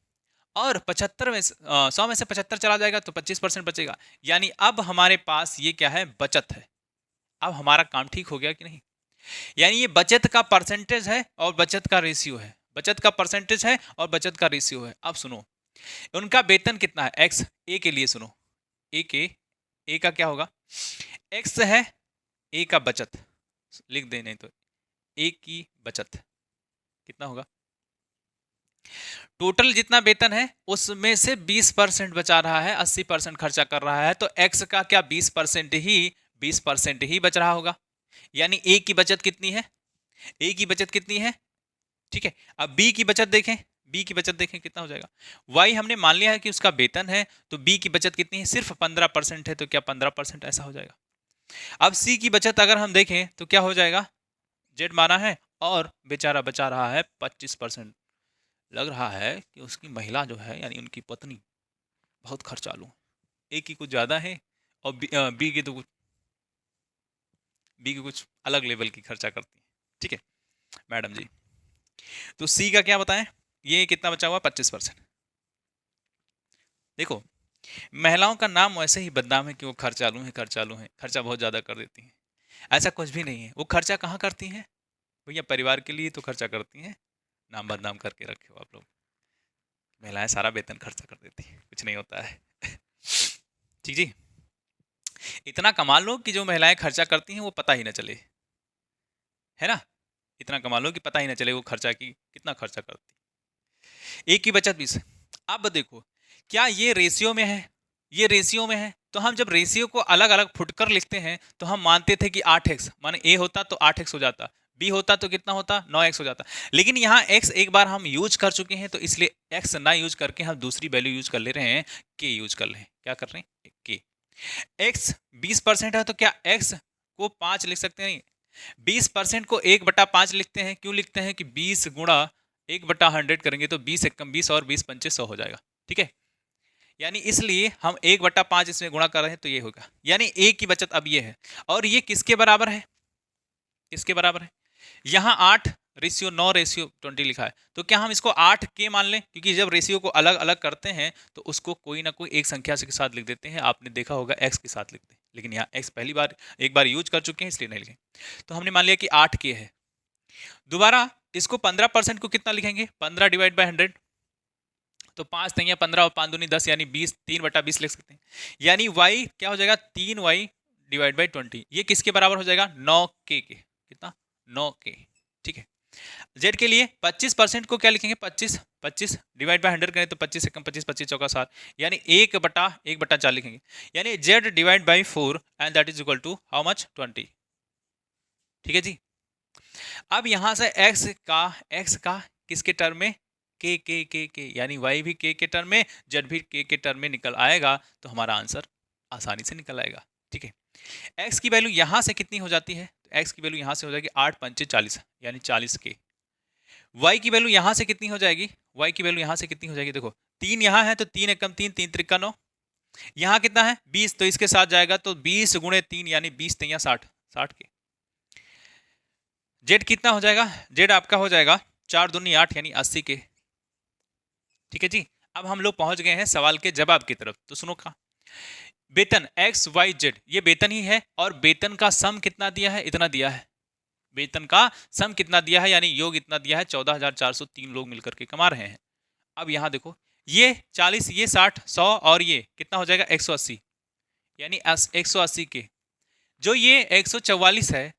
और 75 में 100 में से 75 चला जाएगा तो 25% बचेगा। यानी अब हमारे पास ये क्या है? बचत है। अब हमारा काम ठीक हो गया कि नहीं? यानी ये बचत का परसेंटेज है और बचत का रेशियो है। बचत का परसेंटेज है और बचत का रेशियो है। अब सुनो, उनका वेतन कितना है? एक्स। ए के लिए सुनो, ए का क्या होगा? एक्स है ए का बचत, लिख दे नहीं तो ए की बचत कितना होगा? टोटल जितना वेतन है उसमें से 20% बचा रहा है, 80% खर्चा कर रहा है, तो एक्स का क्या 20% ही बच रहा होगा। यानी ए की बचत कितनी है? ए की बचत कितनी है? ठीक है, अब बी की बचत देखें, बी की बचत देखें कितना हो जाएगा? वाई हमने मान लिया है कि उसका वेतन है, तो बी की बचत कितनी है? सिर्फ 15% है, तो क्या 15% ऐसा हो जाएगा। अब सी की बचत अगर हम देखें तो क्या हो जाएगा? जेड माना है और बेचारा बचा रहा है 25%। लग रहा है कि उसकी महिला जो है यानी उनकी पत्नी बहुत खर्चालू है। ए की कुछ ज्यादा है और बी की कुछ अलग लेवल की खर्चा करती है। ठीक है मैडम जी, तो सी का क्या बताएं? ये कितना बचा हुआ? 25%। देखो, महिलाओं का नाम वैसे ही बदनाम है कि वो खर्चालू है, खर्चा बहुत ज्यादा कर देती हैं। ऐसा कुछ भी नहीं है। वो खर्चा कहाँ करती हैं? भैया परिवार के लिए तो खर्चा करती हैं। नाम बदनाम करके रखे हो आप लोग। महिलाएं सारा वेतन खर्चा कर देती हैं, कुछ नहीं होता है। ठीक जी, इतना कमा लो कि जो महिलाएं खर्चा करती हैं वो पता ही ना चले, है ना? इतना कमा लो कि पता ही ना चले वो खर्चा की कितना खर्चा करती। एक की बचत 20। अब देखो, क्या ये रेशियो में है? ये रेशियो में है, तो हम जब रेशियो को अलग अलग फुटकर लिखते हैं तो हम मानते थे कि 8x, माने ए होता तो 8x हो जाता, बी होता तो कितना होता? 9x हो जाता। लेकिन यहाँ x एक बार हम यूज कर चुके हैं, तो इसलिए x ना यूज करके हम दूसरी वैल्यू यूज कर ले रहे हैं, k यूज कर रहे हैं। क्या कर रहे हैं? k। x 20% है, तो क्या x को 5 लिख सकते हैं? 20% को 1/5 लिखते हैं। क्यों लिखते हैं? कि 20 गुणा 1/100 करेंगे तो 20 एकम 20 और 20 पंचे 100 हो जाएगा। ठीक है, यानी इसलिए हम 1/5 इसमें गुणा कर रहे हैं, तो ये होगा। यानी ए की बचत अब ये है। और ये किसके बराबर है? किसके बराबर है? यहाँ 8:9:20 लिखा है, तो क्या हम इसको 8k मान लें? क्योंकि जब रेशियो को अलग अलग करते हैं तो उसको कोई ना कोई एक संख्या के साथ लिख देते हैं। आपने देखा होगा x के साथ लिखते हैं, लेकिन यहाँ x पहली बार एक बार यूज कर चुके हैं इसलिए नहीं लिखे। तो हमने मान लिया कि 8k है। दोबारा इसको 15% को कितना लिखेंगे? 15/100, तो 5 तिया 15 और 5 दूनी 10, यानी 20, 3/20 लिख सकते हैं। यानी y क्या हो जाएगा? 3y/20। ये किसके बराबर हो जाएगा? 9k के। कितना? 9k। ठीक है, z के लिए 25% को क्या लिखेंगे? 25 करें तो 25 एकम 25, 25 चौका 7, यानी 1/4 लिखेंगे। यानी z/4 and that is equal to how much? 20। ठीक है जी, अब यहां से x का किसके टर्म में? के, यानी y भी के टर्म में, z भी के टर्म में निकल आएगा, तो हमारा आंसर आसानी से निकल आएगा। ठीक है, x की वैल्यू यहां से कितनी हो जाती है? x की वैल्यू यहां से हो जाएगी 8 पंचे 40, यानी 40k। y की वैल्यू यहां से कितनी हो जाएगी? y की वैल्यू यहां से कितनी हो जाएगी? देखो 3 यहां है तो 3 एकम 3, 3 त्रिका 9। यहां कितना है? 20, तो इसके साथ जाएगा तो 20 गुणे 3, यानी 20 तिया 60, 60k। जेड कितना हो जाएगा? जेड आपका हो जाएगा 4 दूनी 8, यानी 80k। ठीक है जी, अब हम लोग पहुंच गए हैं सवाल के जवाब की तरफ। तो सुनो का वेतन एक्स वाई जेड, ये वेतन ही है, और वेतन का सम कितना दिया है? इतना दिया है। वेतन का सम कितना दिया है, यानी योग इतना दिया है। 14,403 लोग मिलकर के कमा रहे हैं। अब यहां देखो, ये 40, ये 60, 100 और ये कितना हो जाएगा? 180, यानी 180 के। जो ये 144 है,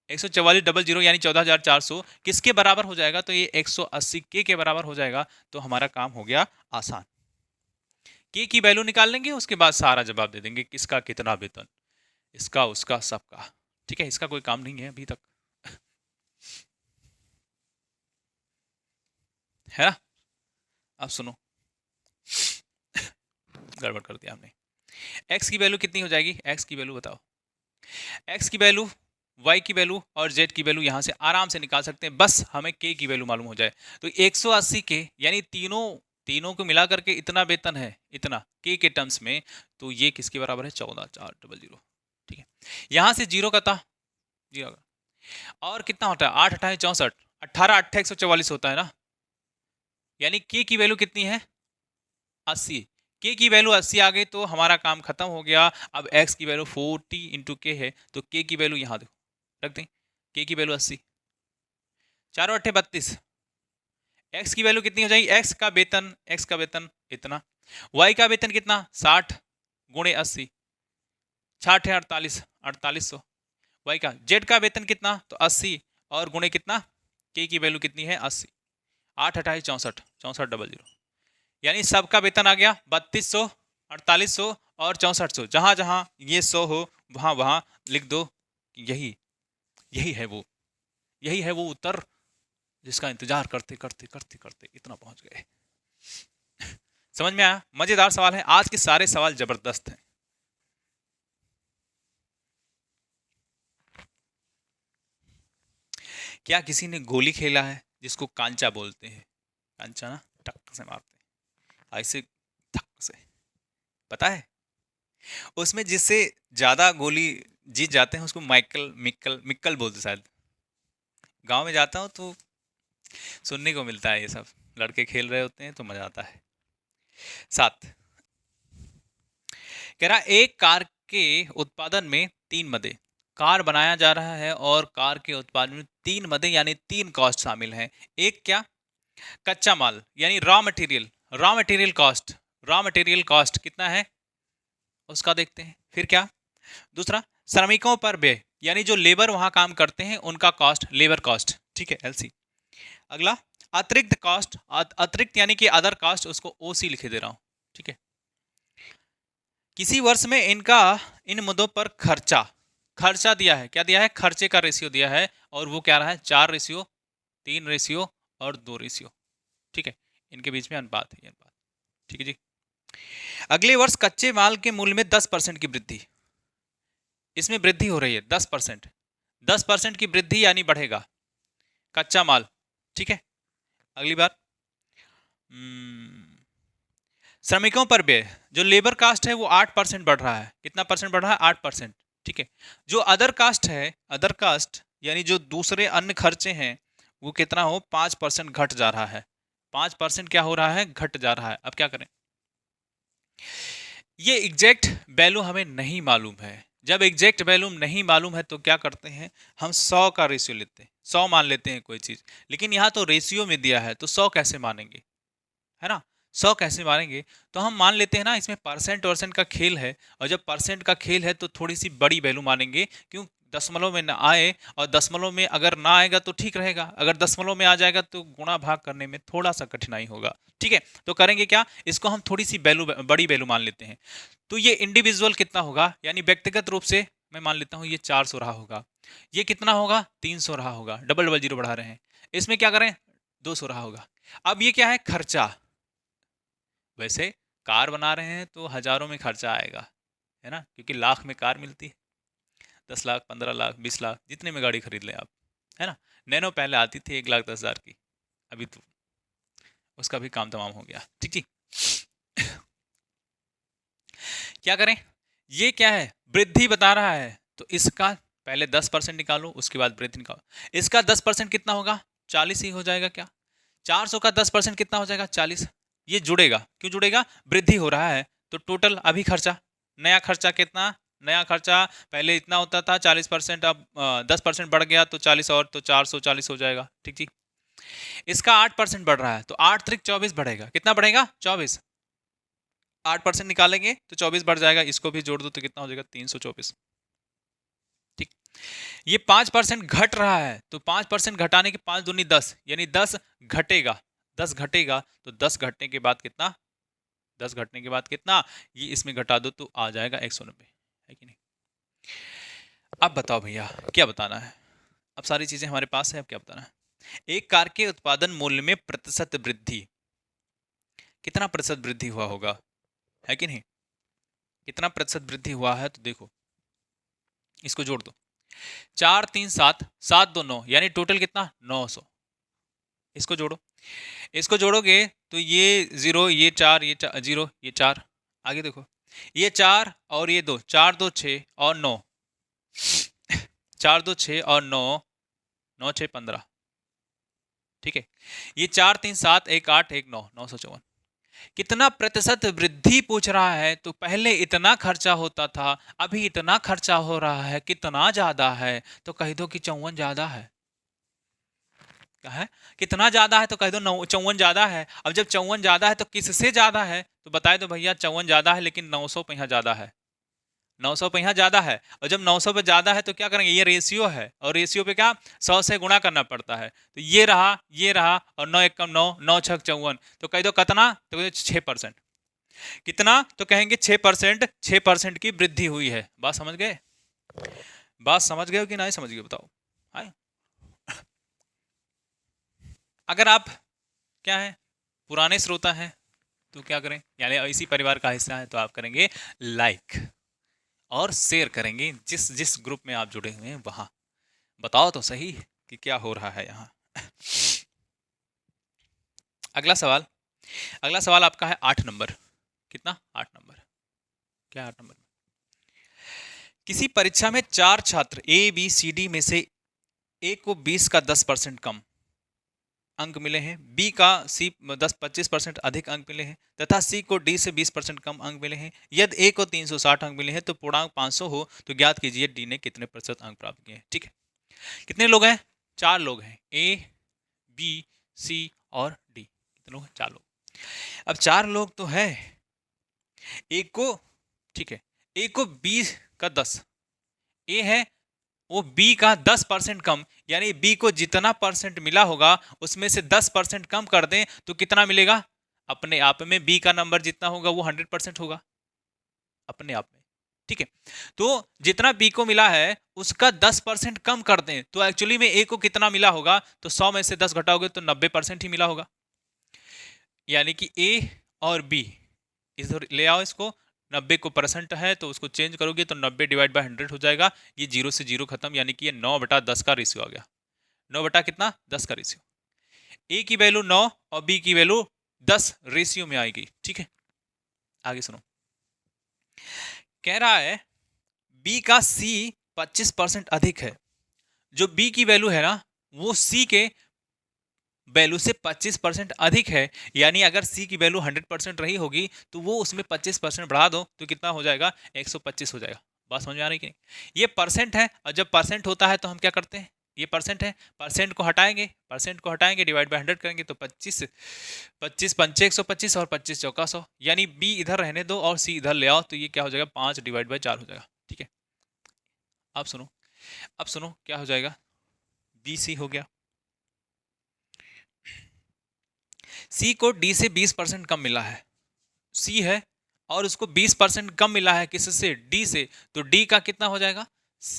144,000 यानी 14,400 किसके बराबर हो जाएगा? तो ये 180 के बराबर हो जाएगा। तो हमारा काम हो गया आसान। के की वैल्यू निकाल लेंगे, उसके बाद सारा जवाब दे देंगे, किसका कितना वेतन, इसका उसका सबका। ठीक है, इसका कोई काम नहीं है अभी तक, है ना? अब सुनो, गड़बड़ कर दिया हमने। एक्स की वैल्यू कितनी हो जाएगी? एक्स की वैल्यू बताओ। एक्स की वैल्यू y की वैल्यू और z की वैल्यू यहाँ से आराम से निकाल सकते हैं, बस हमें k की वैल्यू मालूम हो जाए। तो 180 के यानी तीनों को मिला करके इतना वेतन है, इतना k के टर्म्स में, तो ये किसके बराबर है? 14,400। ठीक है, यहाँ से जीरो का था, जीरो का और कितना होता है? 8 8 64, 18 8 144 होता है ना, यानी k की वैल्यू कितनी है? 80। k की वैल्यू 80 आ गई तो हमारा काम खत्म हो गया। अब x की वैल्यू 40 इंटू के है, तो k की वैल्यू यहाँ देखो रख दें, k की वैल्यू 80, चारों अट्ठे 32, x की वैल्यू कितनी हो जाएगी? x का वेतन इतना, y का वेतन कितना? 60 गुणे 80, 60 है 48, 4800। y का, z का वेतन कितना? तो 80 और गुणे कितना? k की वैल्यू कितनी है? 80, 8 28 64, 6400, यानी सबका वेतन आ गया 3200, 4800 और 6400। जहां जहां ये 100 हो वहां वहां लिख दो कि यही यही है वो उत्तर जिसका इंतजार करते करते करते करते इतना पहुंच गए। समझ में आया? मजेदार सवाल है, आज के सारे सवाल जबरदस्त हैं। क्या किसी ने गोली खेला है जिसको कांचा बोलते हैं? कांचा ना, टक से मारते हैं ऐसे, धक से, पता है? उसमें जिससे ज्यादा गोली जीत जाते हैं उसको माइकल मिक्कल मिक्कल बोलते शायद। गांव में जाता हूँ तो सुनने को मिलता है, ये सब लड़के खेल रहे होते हैं तो मजा आता है। 7 कह रहा, एक कार के उत्पादन में 3 मदे, कार बनाया जा रहा है और कार के उत्पादन में 3 मदे यानी 3 कॉस्ट शामिल हैं। एक क्या? कच्चा माल यानी रॉ मटेरियल कॉस्ट कितना है उसका देखते हैं। फिर क्या? दूसरा, श्रमिकों पर व्यय यानी जो लेबर वहां काम करते हैं उनका कॉस्ट, लेबर कॉस्ट, ठीक है, एलसी। अगला, अतिरिक्त कॉस्ट, अतिरिक्त यानी कि अदर कॉस्ट, उसको ओसी लिखे दे रहा हूं, ठीक है। किसी वर्ष में इन मुद्दों पर खर्चा दिया है, क्या दिया है? खर्चे का रेशियो दिया है, और वो क्या रहा है? 4 रेशियो, 3 रेशियो और 2 रेशियो, ठीक है। इनके बीच में अनुपात है, अनुपात, ठीक है जी। अगले वर्ष कच्चे माल के मूल्य में 10% की वृद्धि, इसमें वृद्धि हो रही है 10%, 10% की वृद्धि यानी बढ़ेगा कच्चा माल, ठीक है। अगली बार, श्रमिकों पर व्यय, जो लेबर कास्ट है वो 8% बढ़ रहा है। कितना परसेंट बढ़ रहा है? 8%, ठीक है। जो अदर कास्ट है, अदर कास्ट यानी जो दूसरे अन्य खर्चे हैं, वो कितना हो? 5% घट जा रहा है। 5% क्या हो रहा है? घट जा रहा है। अब क्या करें? ये एग्जैक्ट वैल्यू हमें नहीं मालूम है। जब एग्जैक्ट वैल्यू नहीं मालूम है तो क्या करते हैं? हम 100 का रेशियो लेते हैं, 100 मान लेते हैं कोई चीज, लेकिन यहाँ तो रेशियो में दिया है तो 100 कैसे मानेंगे, है ना? 100 कैसे मानेंगे? तो हम मान लेते हैं ना, इसमें परसेंट परसेंट का खेल है, और जब परसेंट का खेल है तो थोड़ी सी बड़ी वैल्यू मानेंगे, क्यों? दशमलव में ना आए, और दशमलव में अगर ना आएगा तो ठीक रहेगा, अगर दशमलव में आ जाएगा तो गुणा भाग करने में थोड़ा सा कठिनाई होगा, ठीक है। तो करेंगे क्या? इसको हम थोड़ी सी वैल्यू, बड़ी वैल्यू मान लेते हैं। तो ये इंडिविजुअल कितना होगा, यानी व्यक्तिगत रूप से मैं मान लेता हूँ ये 400 रहा होगा, ये कितना होगा? 300 रहा होगा, डबल डबल जीरो बढ़ा रहे हैं। इसमें क्या करें? 200 रहा होगा। अब ये क्या है? खर्चा। वैसे कार बना रहे हैं तो हजारों में खर्चा आएगा, है ना, क्योंकि लाख में कार मिलती है, 10 लाख 15 लाख 20 लाख जितने में गाड़ी खरीद लें आप, है ना। नैनो पहले आती थी 1,10,000 की, अभी तो उसका भी काम तमाम हो गया, ठीक ठीक। क्या करें? ये क्या है? वृद्धि बता रहा है, तो इसका पहले 10% निकालो, उसके बाद वृद्धि निकालो। इसका 10% कितना होगा? 40 ही हो जाएगा क्या? 400 का 10% कितना हो जाएगा? 40। ये जुड़ेगा, क्यों जुड़ेगा? वृद्धि हो रहा है तो टोटल अभी खर्चा, नया खर्चा कितना? नया खर्चा पहले इतना होता था 40%, अब 10% बढ़ गया तो 40 और, तो 440 हो जाएगा, ठीक ठीक। इसका 8% बढ़ रहा है तो 8 त्रिक 24 बढ़ेगा, कितना बढ़ेगा? 24। 8% निकालेंगे तो 24 बढ़ जाएगा, इसको भी जोड़ दो तो कितना हो जाएगा? 324, ठीक। ये 5% घट रहा है तो 5% घटाने के 5 दूनी 10, यानी 10 घटेगा, 10 घटेगा तो 10 घटने के बाद कितना? 10 घटने के बाद कितना? ये इसमें घटा दो तो आ जाएगा 190, है कि नहीं? अब बताओ भैया क्या बताना है? अब सारी चीजें हमारे पास है, अब क्या बताना है? एक कार के उत्पादन मूल्य में प्रतिशत वृद्धि, कितना प्रतिशत वृद्धि हुआ होगा, है कि नहीं? कितना प्रतिशत वृद्धि हुआ है? तो देखो, इसको जोड़ दो, 4 3 7, 7 2 9, यानी टोटल कितना 900। इसको जोड़ो, इसको जोड़ोगे तो ये 0, ये 4, ये 0, ये 4, आगे देखो ये 4 और ये 2, 4 2 6 और 9, 4 2 6 और 9, 9 6 15, ठीक है। ये 4 3 7 1 8 1 9, 954। कितना प्रतिशत वृद्धि पूछ रहा है, तो पहले इतना खर्चा होता था, अभी इतना खर्चा हो रहा है, कितना ज्यादा है, तो कह दो कि 54 ज्यादा है। क्या है, कितना ज्यादा है, तो कह दो 54 ज्यादा है। अब जब 54 ज्यादा है तो किससे ज्यादा है, तो बताए दो भैया 54 ज्यादा है लेकिन 900 पे यहाँ ज्यादा है, 900 पे यहाँ ज्यादा है। और जब 900 पे ज्यादा है तो क्या करेंगे, ये रेशियो है और रेशियो पे क्या 100 से गुणा करना पड़ता है। तो ये रहा और 9 1 9, 9 6 54, तो कह दो कितना, तो कह दो 6%। कितना, तो कहेंगे 6%, 6% की वृद्धि हुई है। बात समझ गए, बात समझ गए हो कि नहीं समझ गए, बताओ। हाय, अगर आप क्या है पुराने श्रोता हैं तो क्या करें, यानी इसी परिवार का हिस्सा है, तो आप करेंगे लाइक और शेयर करेंगे जिस जिस ग्रुप में आप जुड़े हुए हैं वहां। बताओ तो सही कि क्या हो रहा है यहाँ। अगला सवाल, अगला सवाल आपका है 8 नंबर। कितना, 8 नंबर। क्या 8 नंबर, किसी परीक्षा में 4 छात्र ए बी सी डी में से ए को 20 का 10% कम अंक मिले हैं, बी का सी 10-25% अधिक अंक मिले हैं तथा सी को डी से 20% कम अंक मिले हैं। यदि ए को 360 अंक मिले हैं तो पूर्णांक 500 हो, तो ज्ञात कीजिए डी ने कितने प्रतिशत अंक प्राप्त किए हैं। ठीक है, कितने लोग हैं, 4 लोग हैं, ए बी सी और डी। कितने लोग हैं, 4 लोग। अब 4 लोग तो है, एक को, ठीक है, ए को 20 का 10, ए है वो बी का 10% कम, यानी बी को जितना परसेंट मिला होगा उसमें से 10% कम कर दें तो कितना मिलेगा, अपने आप में बी का नंबर जितना होगा वो 100% होगा अपने आप में। ठीक है, तो जितना बी को मिला है उसका 10% कम कर दें तो एक्चुअली में ए को कितना मिला होगा, तो 100 में से 10 घटाओगे तो 90% ही मिला होगा। यानी कि ए और बी इधर ले आओ, इसको 90 को परसेंट है तो उसको चेंज करोगे तो 90 डिवाइड बाय 100 हो जाएगा। ये 0 से 0 खत्म, यानी कि ये 9/10 का रेशियो आ गया। 9 बटा कितना, 10 का रेशियो। ए की वैल्यू 9 और बी की वैल्यू 10 रेशियो में आएगी। ठीक है, आगे सुनो, कह रहा है बी का सी 25% अधिक है। जो बी की वैल्यू है ना वो सी के वैल्यू से 25% अधिक है, यानी अगर सी की वैल्यू 100% रही होगी तो वो उसमें 25% बढ़ा दो तो कितना हो जाएगा, 125 हो जाएगा। बात समझ में आ रही कि नहीं, ये परसेंट है और जब परसेंट होता है तो हम क्या करते हैं, ये परसेंट है, परसेंट को हटाएंगे डिवाइड बाय 100 करेंगे तो 25 25 पंचे 125 और 25 चौका 100, यानी बी इधर रहने दो और सी इधर ले आओ तो ये क्या हो जाएगा, 5 डिवाइड बाय 4 हो जाएगा। ठीक है, अब सुनो, अब सुनो क्या हो जाएगा, बी सी हो गया। सी को डी से 20% कम मिला है, सी है और उसको 20% कम मिला है किससे, डी से, तो डी का कितना हो जाएगा,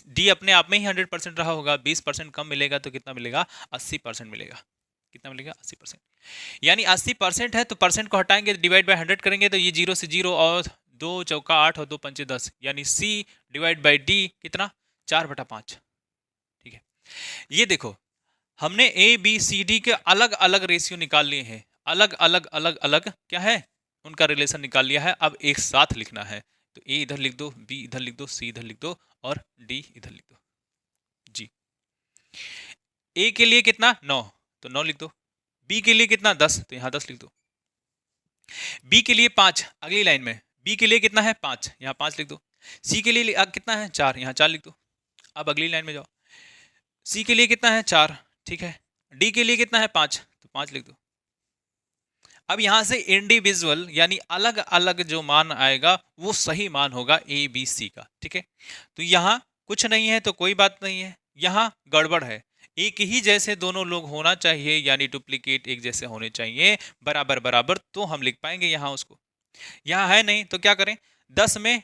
डी अपने आप में ही 100% रहा होगा, 20% कम मिलेगा तो कितना मिलेगा, 80% मिलेगा। कितना मिलेगा, 80%। यानी 80% है तो परसेंट को हटाएंगे डिवाइड बाय 100 करेंगे तो ये 0 से 0 और 2 चौका 8 और 2 पंचे 10, यानी सी डिवाइड बाय डी कितना, 4/5। ठीक है, ये देखो हमने ए बी सी डी के अलग अलग रेशियो निकाल लिए हैं, अलग अलग क्या है उनका रिलेशन निकाल लिया है। अब एक साथ लिखना है तो ए इधर लिख दो, बी इधर लिख दो, सी इधर लिख दो और डी इधर लिख दो। जी, ए के लिए कितना 9 तो 9 लिख दो, बी के लिए कितना 10 तो यहां 10 लिख दो, बी के लिए 5 अगली लाइन में, बी के लिए कितना है 5 यहां 5 लिख दो, सी के लिए कितना है 4 यहां 4 लिख दो। अब अगली लाइन में जाओ, सी के लिए कितना है 4, ठीक है, डी के लिए कितना है 5 तो 5 लिख दो। अब यहां से इंडिविजुअल यानी अलग अलग जो मान आएगा वो सही मान होगा ए बी सी का। ठीक है, तो यहां कुछ नहीं है तो कोई बात नहीं है, यहां गड़बड़ है, एक ही जैसे दोनों लोग होना चाहिए, यानी डुप्लीकेट एक जैसे होने चाहिए, बराबर बराबर, तो हम लिख पाएंगे यहां उसको। यहां है नहीं तो क्या करें, 10 में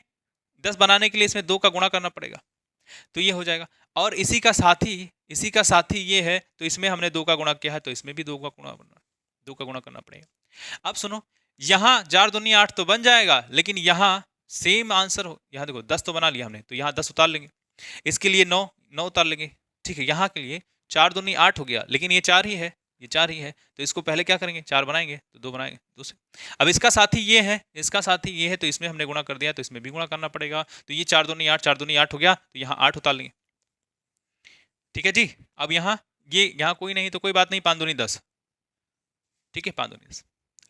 10 बनाने के लिए इसमें 2 का गुणा करना पड़ेगा तो ये हो जाएगा, और इसी का साथी ये है तो इसमें हमने 2 का गुणा किया है तो इसमें भी 2 का गुणा करना पड़ेगा। अब सुनो, यहां 4 दूनी 8 तो बन जाएगा, लेकिन यहां सेम आंसर हो, यहां देखो 10 तो बना लिया हमने तो यहां 10 उतार लेंगे, इसके लिए 9 9 उतार लेंगे, ठीक है। यहाँ के लिए 4 दूनी 8 हो गया, लेकिन ये 4 ही है, ये 4 ही है, तो इसको पहले क्या करेंगे, 4 बनाएंगे तो 2 बनाएंगे, 2 से। अब इसका साथी ये है, इसका साथी ये है, तो इसमें हमने गुणा कर दिया, तो इसमें भी गुणा करना पड़ेगा। तो ये 4 दूनी 8, 4 दूनी 8 हो गया, तो यहाँ 8 उतार लेंगे, ठीक है जी। अब यहाँ ये यहाँ कोई नहीं तो कोई बात नहीं, 5 दूनी 10, ठीक है, 5 दूनी 10।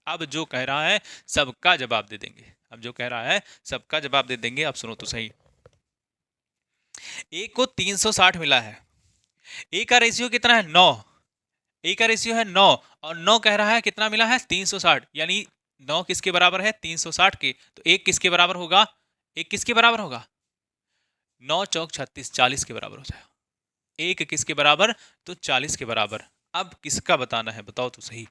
अब जो कह रहा है सबका जवाब दे देंगे, अब जो कह रहा है सबका जवाब दे देंगे। अब सुनो तो सही, ए को 360 मिला है, ए का रेशियो कितना है 9, ए का रेशियो है 9 और 9 कह रहा है कितना मिला है 360, यानी 9 किसके बराबर है 360 के, तो एक किसके बराबर होगा, एक किसके बराबर होगा 9 चौक 36, 40 के बराबर हो जाएगा। एक किसके बराबर, तो 40 के बराबर। अब किसका बताना है बताओ तो सही।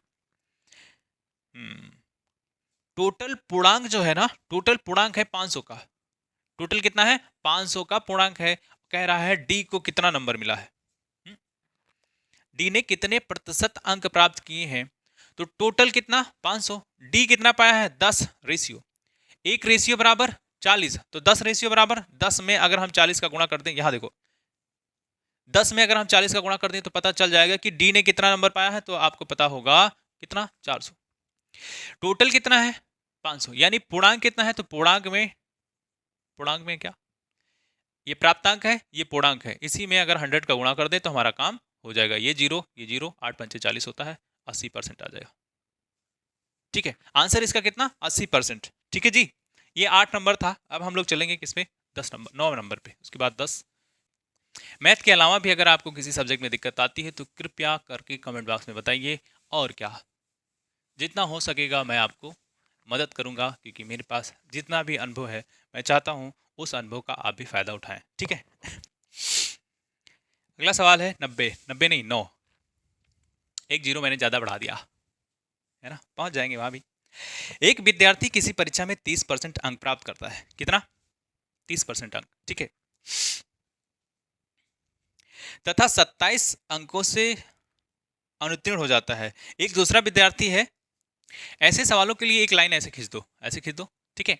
टोटल पूर्णांक जो है ना, टोटल पूर्णांक है 500 का, टोटल कितना है 500 का पूर्णांक है। कह रहा है डी को कितना नंबर मिला है, डी ने कितने प्रतिशत अंक प्राप्त किए हैं, तो टोटल कितना 500, डी कितना पाया है 10 रेशियो, एक रेशियो बराबर 40, तो 10 रेशियो बराबर 10 में अगर हम 40 का गुणा कर दें, यहां देखो 10 में अगर हम 40 का गुणा कर दें तो पता चल जाएगा कि डी ने कितना नंबर पाया है, तो आपको पता होगा कितना 400। टोटल कितना है 500, यानी पूर्णांक कितना है, तो पूर्णांक में क्या, ये प्राप्तांक है, ये पूर्णांक है, इसी में अगर 100 का गुणा कर दे तो हमारा काम हो जाएगा। ये 0 ये 0, 8 पंचे 40 होता है, 80% आ जाएगा, ठीक है। आंसर इसका कितना 80%, ठीक है जी। ये 8 नंबर था। अब हम लोग चलेंगे किसमें 10 नंबर 9 नंबर पे, उसके बाद 10। मैथ के अलावा भी अगर आपको किसी सब्जेक्ट में दिक्कत आती है तो कृपया करके कमेंट बॉक्स में बताइए, और क्या जितना हो सकेगा मैं आपको मदद करूंगा, क्योंकि मेरे पास जितना भी अनुभव है मैं चाहता हूं उस अनुभव का आप भी फायदा उठाएं, ठीक है। अगला सवाल है 90, 90 नहीं 9, एक जीरो मैंने ज्यादा बढ़ा दिया है ना, पहुंच जाएंगे वहां भी। एक विद्यार्थी किसी परीक्षा में 30% अंक प्राप्त करता है, कितना 30% अंक, ठीक है, तथा 27 अंकों से अनुत्तीर्ण हो जाता है। एक दूसरा विद्यार्थी है, ऐसे सवालों के लिए एक लाइन ऐसे खींच दो, ऐसे खींच दो, ठीक है,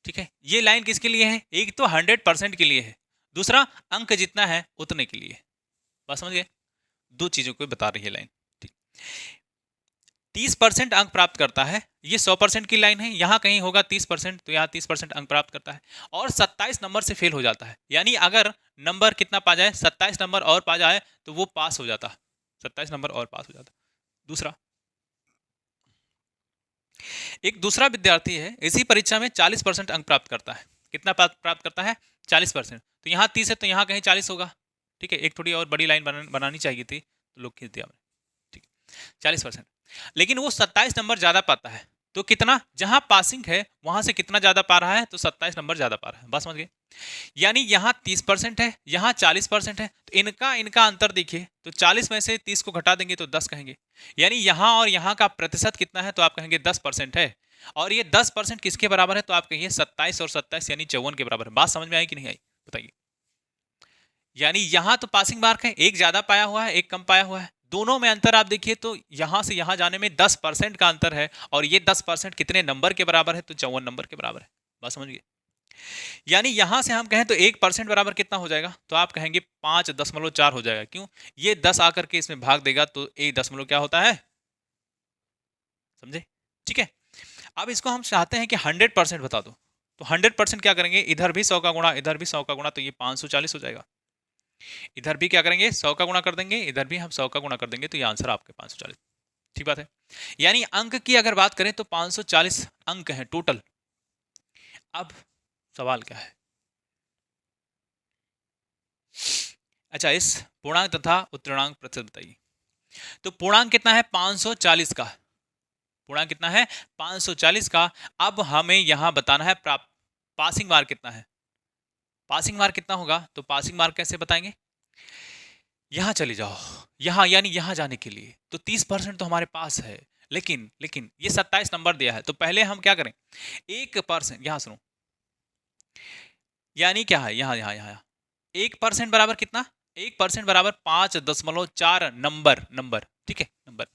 ठीक है। ये लाइन किसके लिए है, एक तो 100% के लिए है, दूसरा अंक जितना है उतने के लिए। बात समझ गए, दो चीजों को बता रही है लाइन, ठीक। 30% अंक प्राप्त करता है, ये 100% की लाइन है, यहां कहीं होगा 30%, तो यहां 30% अंक प्राप्त करता है और 27 नंबर से फेल हो जाता है, यानी अगर नंबर कितना पा जाए 27 नंबर और पा जाए तो वो पास हो जाता, 27 नंबर और पास हो जाता। दूसरा, एक दूसरा विद्यार्थी है, इसी परीक्षा में 40% अंक प्राप्त करता है, कितना प्राप्त करता है 40%, तो यहाँ 30 है तो यहाँ कहीं 40 होगा, ठीक है। एक थोड़ी और बड़ी लाइन बनानी चाहिए थी तो लोग खींच दिया मैंने, ठीक, 40%, लेकिन वो 27 नंबर ज्यादा पाता है, तो कितना, जहां पासिंग है वहां से कितना ज्यादा पा रहा है, तो 27 नंबर ज्यादा पा रहा है। बस समझ गए, यानी यहाँ 30% है, यहाँ 40% है, तो इनका अंतर देखिए, तो 40 में से 30 को घटा देंगे तो 10 कहेंगे, यानी यहाँ और यहाँ का प्रतिशत कितना है, तो आप कहेंगे 10% है, और ये 10% किसके बराबर है, तो आप कहिए 27 और 27 यानी 54 के बराबर है। बात समझ में आई कि नहीं आई बताइए। यानी यहाँ तो पासिंग मार्क है, एक ज्यादा पाया हुआ है एक कम पाया हुआ है, दोनों में अंतर आप देखिए तो यहां से यहां जाने में 10% का अंतर है, और ये 10% कितने नंबर के बराबर है, तो 54 नंबर के बराबर है। बात समझ गए, यानी यहां से हम कहें तो 1% बराबर कितना हो जाएगा, तो आप कहेंगे 5.4 हो जाएगा। क्यों, ये 10 आकर के इसमें भाग देगा तो 1 क्या होता है, समझे, ठीक है। अब इसको हम चाहते हैं कि 100% बता दो, तो 100% क्या करेंगे, इधर भी 100 का गुणा इधर भी 100 का गुणा, तो ये 540 हो जाएगा। इधर भी क्या करेंगे 100 का गुणा कर देंगे, इधर भी हम 100 का गुणा कर देंगे, तो ये आंसर आपके 540, ठीक बात है। यानी अंक की अगर बात करें तो 540 अंक हैं टोटल। अब सवाल क्या है, अच्छा इस पूर्णांक तथा उत्तीर्णांक प्रतिशत बताइए। तो पूर्णांक कितना है 540 का, पूर्णांक कितना है 540 का। अब हमें यहां बताना है पासिंग मार्क कितना है, पासिंग मार्क कितना होगा, तो पासिंग मार्क कैसे बताएंगे, यहां चले जाओ, यहां यानी यहां जाने के लिए तो 30% तो हमारे पास है, लेकिन ये 27 नंबर दिया है, तो पहले हम क्या करें 1%, यहां सुनो, यानी क्या है यहां यहां यहां 1% बराबर कितना, 1% बराबर 5.4 नंबर, ठीक है, नंबर।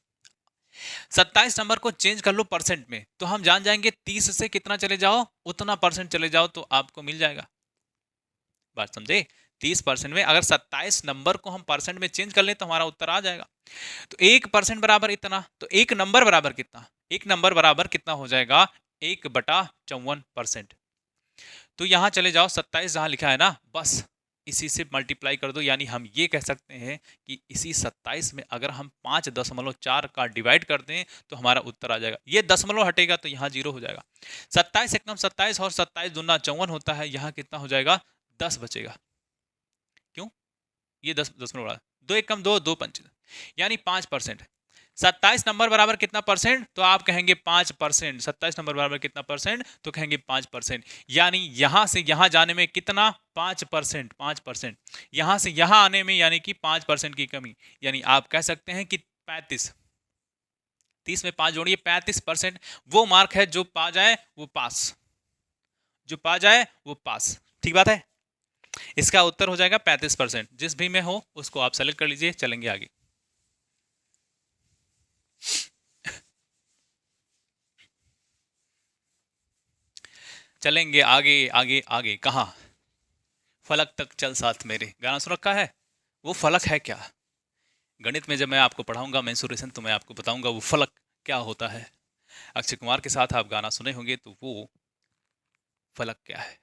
27 नंबर को चेंज कर लो परसेंट में, तो हम जान जाएंगे 30 से कितना चले जाओ उतना परसेंट चले जाओ तो आपको मिल जाएगा। बात समझे, 30% में अगर 27 नंबर को हम परसेंट में चेंज कर लें तो हमारा उत्तर आ जाएगा। तो 1% बराबर इतना, तो एक नंबर बराबर कितना, एक नंबर बराबर कितना हो जाएगा, 1/54%। तो यहां चले जाओ, 27 जहां लिखा है ना, बस इसी से मल्टीप्लाई कर दो, यानी हम ये कह सकते हैं कि इसी 27 में अगर हम 5.4 का डिवाइड कर दें तो हमारा उत्तर आ जाएगा। ये दशमलव हटेगा तो यहाँ 0 हो जाएगा। 27 एकदम 27 और 27 दूना 54 होता है, यहाँ कितना हो जाएगा, 10 बचेगा। क्यों, ये 10 दशमलव बड़ा, 2 एक कम 2, 2 पंच, यानी 5%। 27 नंबर बराबर कितना परसेंट, तो आप कहेंगे 5%। 27 नंबर बराबर कितना परसेंट, तो कहेंगे 5%। यानी यहां से यहां जाने में कितना, 5%। 5%। यहां से यहां आने में यानी कि 5% की कमी, यानी आप कह सकते हैं कि 35, 30 में 5 जोड़िए, 35%। वो मार्क है जो पा जाए वो पास, जो पा जाए वो पास। ठीक बात है। इसका उत्तर हो जाएगा 35%। जिस भी में हो उसको आप सेलेक्ट कर लीजिए। चलेंगे आगे। चलेंगे आगे आगे आगे। कहां, फलक तक चल साथ मेरे, गाना सुन रखा है। वो फलक है क्या, गणित में जब मैं आपको पढ़ाऊंगा मेंसुरेशन तो मैं आपको बताऊंगा वो फलक क्या होता है। अक्षय कुमार के साथ आप गाना सुने होंगे, तो वो फलक क्या है?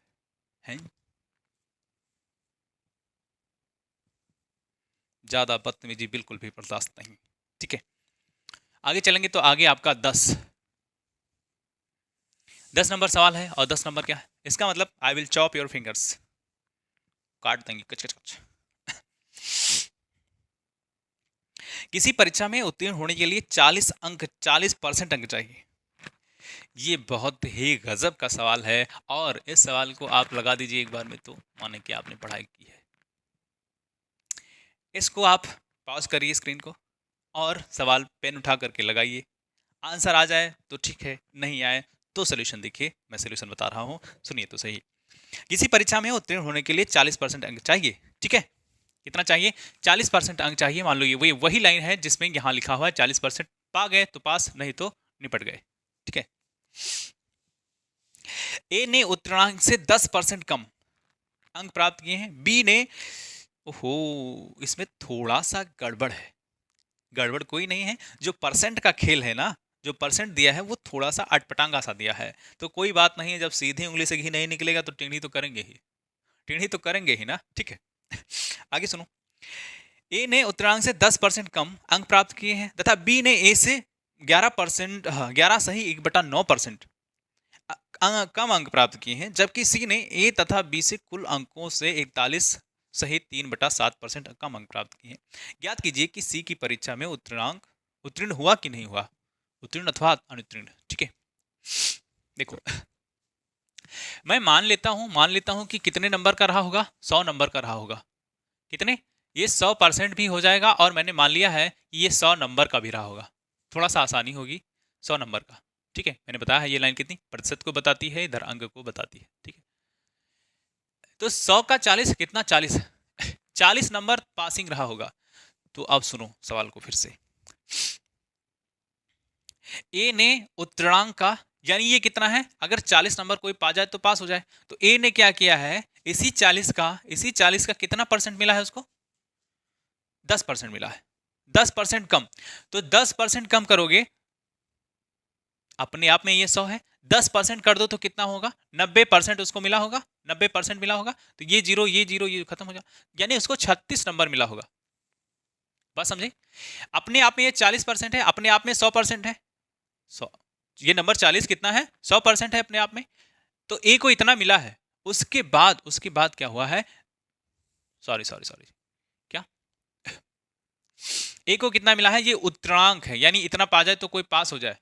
ज्यादा बदतमीजी बिल्कुल भी बर्दाश्त नहीं। ठीक है, आगे चलेंगे। तो आगे आपका 10 नंबर सवाल है, और 10 नंबर क्या है, इसका मतलब I will chop your fingers, काट देंगे कच कच कच। किसी परीक्षा में उत्तीर्ण होने के लिए 40 अंक, 40% अंक चाहिए। ये बहुत ही गजब का सवाल है, और इस सवाल को आप लगा दीजिए एक बार में तो माने कि आपने पढ़ाई की है। इसको आप पॉज करिए स्क्रीन को, और सवाल पेन उठा करके लगाइए। आंसर आ जाए तो ठीक है, नहीं आए तो सोल्यूशन देखिए, मैं सोल्यूशन बता रहा हूं, सुनिए तो सही। किसी परीक्षा में उत्तीर्ण होने के लिए 40% अंक चाहिए। ठीक है, कितना चाहिए, 40% अंक चाहिए। मान लो ये वही लाइन है जिसमें यहां लिखा हुआ है 40% पा गए तो पास, नहीं तो निपट गए। ठीक है, ए ने उत्तीर्णांक से 10% कम अंक प्राप्त किए हैं, बी ने, ओहो इसमें थोड़ा सा गड़बड़ है। गड़बड़ कोई नहीं है, जो परसेंट का खेल है ना, जो परसेंट दिया है वो थोड़ा सा अटपटांगा सा दिया है, तो कोई बात नहीं है। जब सीधी उंगली से घी नहीं निकलेगा तो टेढ़ी तो करेंगे ही, टेढ़ी तो करेंगे ही ना। ठीक है, आगे सुनो। ए ने उत्तरांक से 10% कम अंक प्राप्त किए हैं, तथा बी ने ए से 11%, 11 सही 1/9% कम अंक प्राप्त किए हैं, जबकि सी ने ए तथा बी से कुल अंकों से 41 सहित 3/7% कम अंक प्राप्त किए हैं। ज्ञात कीजिए कि सी की परीक्षा में उत्तीर्ण हुआ कि नहीं हुआ, उत्तीर्ण अथवा अनुत्तीर्ण। ठीक है, देखो मैं मान लेता हूं कि कितने नंबर का रहा होगा, 100 नंबर का रहा होगा। कितने, ये 100% भी हो जाएगा, और मैंने मान लिया है कि ये 100 नंबर का भी रहा होगा। थोड़ा सा आसानी होगी 100 नंबर का। ठीक है, मैंने बताया है ये लाइन कितनी प्रतिशत को बताती है, इधर अंक को बताती है। ठीक है, तो 100 का 40 कितना, 40 40 नंबर पासिंग रहा होगा। तो अब सुनो सवाल को फिर से। ए ने उत्तीर्णांक का, यानी ये कितना है, अगर 40 नंबर कोई पा जाए तो पास हो जाए, तो ए ने क्या किया है, इसी 40 का कितना परसेंट मिला है उसको, 10% मिला है। 10% कम, तो 10% कम करोगे, अपने आप में ये 100 है, 10% कर दो तो कितना होगा, 90% उसको मिला होगा, 90% मिला होगा। तो ये जीरो ये खत्म हो जाए, यानी उसको 36 नंबर मिला होगा। बस समझे, अपने आप में ये 40% है, अपने आप में 100% है। 100, ये नंबर 40 कितना है, 100% है अपने आप में। तो ए को इतना मिला है, उसके बाद क्या हुआ है, सॉरी क्या, ए को कितना मिला है, ये उत्तरांक है, यानी इतना पा जाए तो कोई पास हो जाए।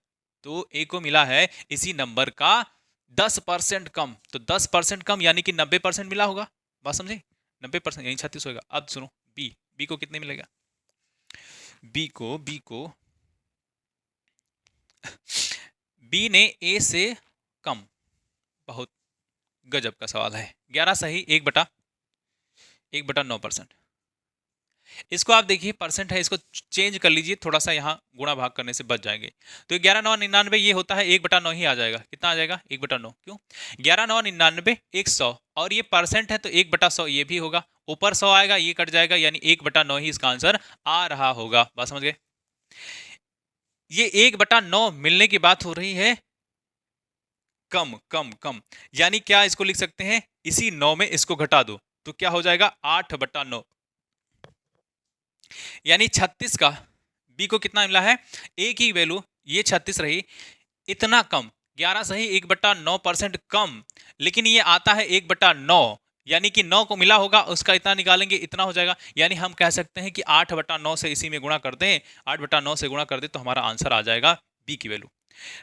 तो ए को मिला है इसी नंबर का 10% कम, तो 10% कम यानी कि 90% मिला होगा। बात समझे, 90% यही 36 होगा। अब सुनो बी को कितने मिलेगा, बी को बी ने ए से कम, बहुत गजब का सवाल है, 11 सही 1/9%। इसको आप देखिए परसेंट है, इसको चेंज कर लीजिए थोड़ा सा, यहाँ गुणा भाग करने से बच जाएंगे। तो 11×9 = 99 ये होता है 1/9 ही आ जाएगा। कितना आ जाएगा? 1/9। क्यों? 11×9 = 100 और ये परसेंट है तो 1/100 ये भी होगा, ऊपर 100 आएगा ये कट जाएगा, यानी 1/9 ही इसका आंसर आ रहा होगा। बात समझ गए? ये 1/9 मिलने की बात हो रही है कम कम कम, यानी क्या इसको लिख सकते हैं, इसी 9 में इसको घटा दो तो क्या हो जाएगा 8/9, यानी 36 का बी को कितना मिला है, ए की वैल्यू ये 36 रही, इतना कम 11 सही 1/9% कम, लेकिन ये आता है 1/9, यानी कि 9 को मिला होगा उसका इतना निकालेंगे इतना हो जाएगा, यानी हम कह सकते हैं कि 8/9 से इसी में गुणा कर दें, 8/9 से गुणा कर दें तो हमारा आंसर आ जाएगा बी की वैल्यू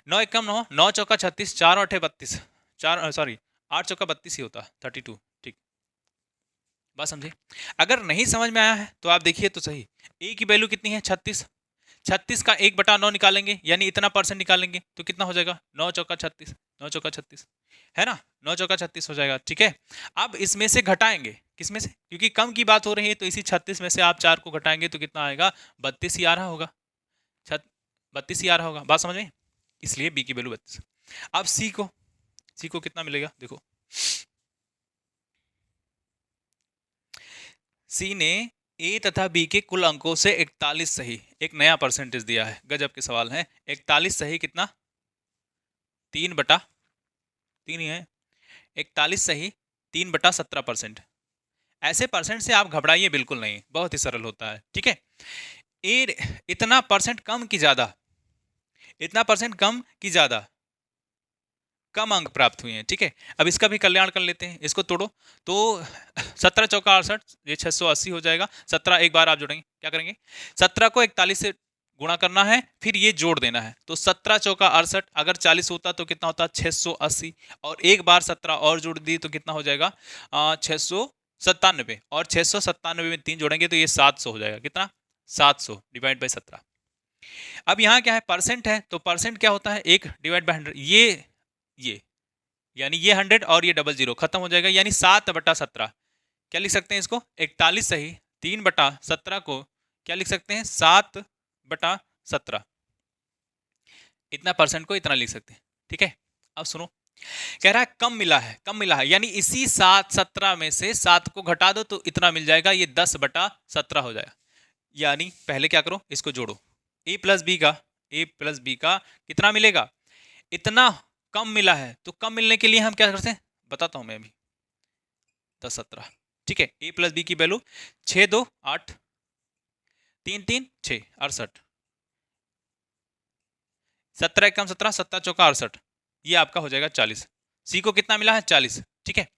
9 एकम 9, 9 चौका 36, 4 8 32, 4 सॉरी 8 चौका 32 ही होता 32। ठीक, बात समझे? अगर नहीं समझ में आया है तो आप देखिए तो सही, ए की वैल्यू कितनी है 36, 36 का 1/9 निकालेंगे यानी इतना परसेंट निकालेंगे तो कितना हो जाएगा 9 चौका 36, 9 चौका 36 है ना, 9 चौका 36 हो जाएगा। ठीक है, अब इसमें से घटाएंगे, किसमें से, क्योंकि कम की बात हो रही है तो इसी 36 में से आप 4 को घटाएंगे तो कितना आएगा 32 ही आ रहा होगा, 32 ही आ रहा होगा। बात समझ में? इसलिए बी की वैल्यू 32। अब सी को कितना मिलेगा, देखो सी ने ए तथा बी के कुल अंकों से 41 सही, एक नया परसेंटेज दिया है, गजब के सवाल है। 41 सही कितना, 3/3 ही है, 41 सही 3/17%। ऐसे परसेंट से आप घबराइए बिल्कुल नहीं, बहुत ही सरल होता है। ठीक है, ए इतना परसेंट कम की ज्यादा, इतना परसेंट कम की ज्यादा कम अंक प्राप्त हुए हैं। ठीक है, अब इसका भी कल्याण कर लेते हैं, इसको तोड़ो तो 17 चौका 68, ये 680 हो जाएगा। 17 एक बार आप जोड़ेंगे, क्या करेंगे 17 को 41 से गुणा करना है, फिर ये जोड़ देना है, तो 17 चौका 68, अगर 40 होता तो कितना होता 680, और एक बार 17 और जोड़ दी तो कितना हो जाएगा 697, और 697 में 3 जोड़ेंगे तो ये 700 हो जाएगा। कितना 700 डिवाइड बाई 17। अब यहाँ क्या है परसेंट है, तो परसेंट क्या होता है 1 डिवाइड बाई 100, ये यानी ये 100 और ये 00 खत्म हो जाएगा, यानी 7/17। क्या लिख सकते हैं इसको 41 सही 3/17 को क्या लिख सकते हैं 7/17, इतना परसेंट को इतना लिख सकते हैं। ठीक है, अब सुनो, कह रहा है कम मिला है, कम मिला है, यानी इसी 7/17 में से 7 को घटा दो तो इतना मिल जाएगा, ये 10/17 हो जाएगा। यानी पहले क्या करो, इसको जोड़ो, a प्लस बी का कितना मिलेगा, इतना कम मिला है, तो कम मिलने के लिए हम क्या करते हैं बताता हूं मैं अभी, 10/17। ठीक है, a प्लस बी की वैल्यू 6 2 8 3 3 6 68, 17 एकम 17, 17 चौका 68, ये आपका हो जाएगा 40। सी को कितना मिला है 40। ठीक है,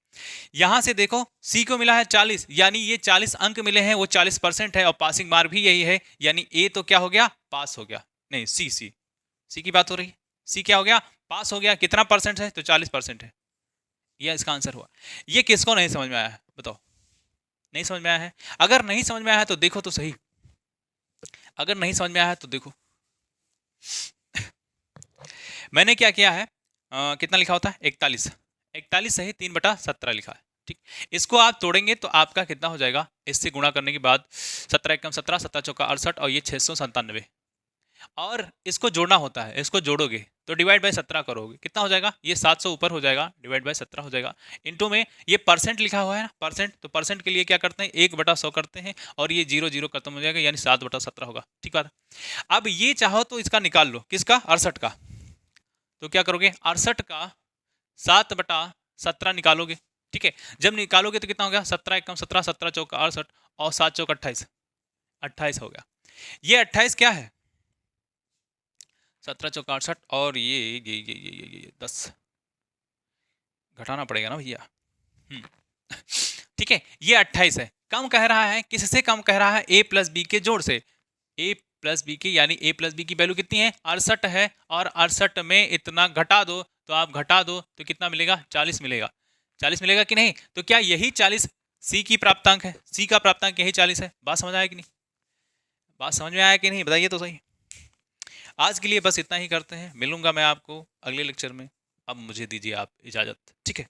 यहां से देखो सी को मिला है 40, यानी ये 40 अंक मिले हैं, वो 40% है, और पासिंग मार्क भी यही है, यानी ए तो क्या हो गया पास हो गया, नहीं सी की बात हो रही है, सी क्या हो गया पास हो गया। कितना परसेंट है तो 40% है, यह इसका आंसर हुआ। ये किसको नहीं समझ में आया है बताओ, नहीं समझ में आया है? अगर नहीं समझ में आया है तो देखो तो सही, अगर नहीं समझ में आया है तो देखो मैंने क्या किया है, कितना लिखा होता है 41 सही 3/17 लिखा है। ठीक, इसको आप तोड़ेंगे तो आपका कितना हो जाएगा, इससे गुणा करने के बाद 17 एकम 17, 17 चौका 68, और ये 697, और इसको जोड़ना होता है, इसको जोड़ोगे तो डिवाइड बाय 17 करोगे, कितना हो जाएगा ये 700 ऊपर हो जाएगा, डिवाइड बाय 17 हो जाएगा, इनटू में ये परसेंट लिखा हुआ है ना परसेंट, तो परसेंट के लिए क्या करते हैं 1/100 करते हैं, और ये 0 खत्म हो जाएगा, यानी 7/17 होगा। ठीक बात। अब ये चाहो तो इसका निकाल लो, किसका 68 का, तो क्या करोगे 68 का 7/17 निकालोगे। ठीक है, जब निकालोगे तो कितना हो गया 17 एकम 17, 17 चौका 68, और 7 चौका 28, 28 हो गया। ये 28 क्या है 17 चौका 68, और ये 10 घटाना पड़ेगा ना भैया। ठीक है, ये 28 है, कम कह रहा है, किससे कम कह रहा है a प्लस बी के जोड़ से, a प्लस बी की, यानी a प्लस बी की वैल्यू कितनी है 68 है, और 68 में इतना घटा दो, तो आप घटा दो तो कितना मिलेगा 40 मिलेगा, 40 मिलेगा कि नहीं, तो क्या यही 40 सी की प्राप्तांक है, सी का प्राप्तांक यही 40 है। बात समझ आया कि नहीं, बात समझ में आया कि नहीं बताइए तो सही। आज के लिए बस इतना ही करते हैं, मिलूंगा मैं आपको अगले लेक्चर में, अब मुझे दीजिए आप इजाज़त। ठीक है।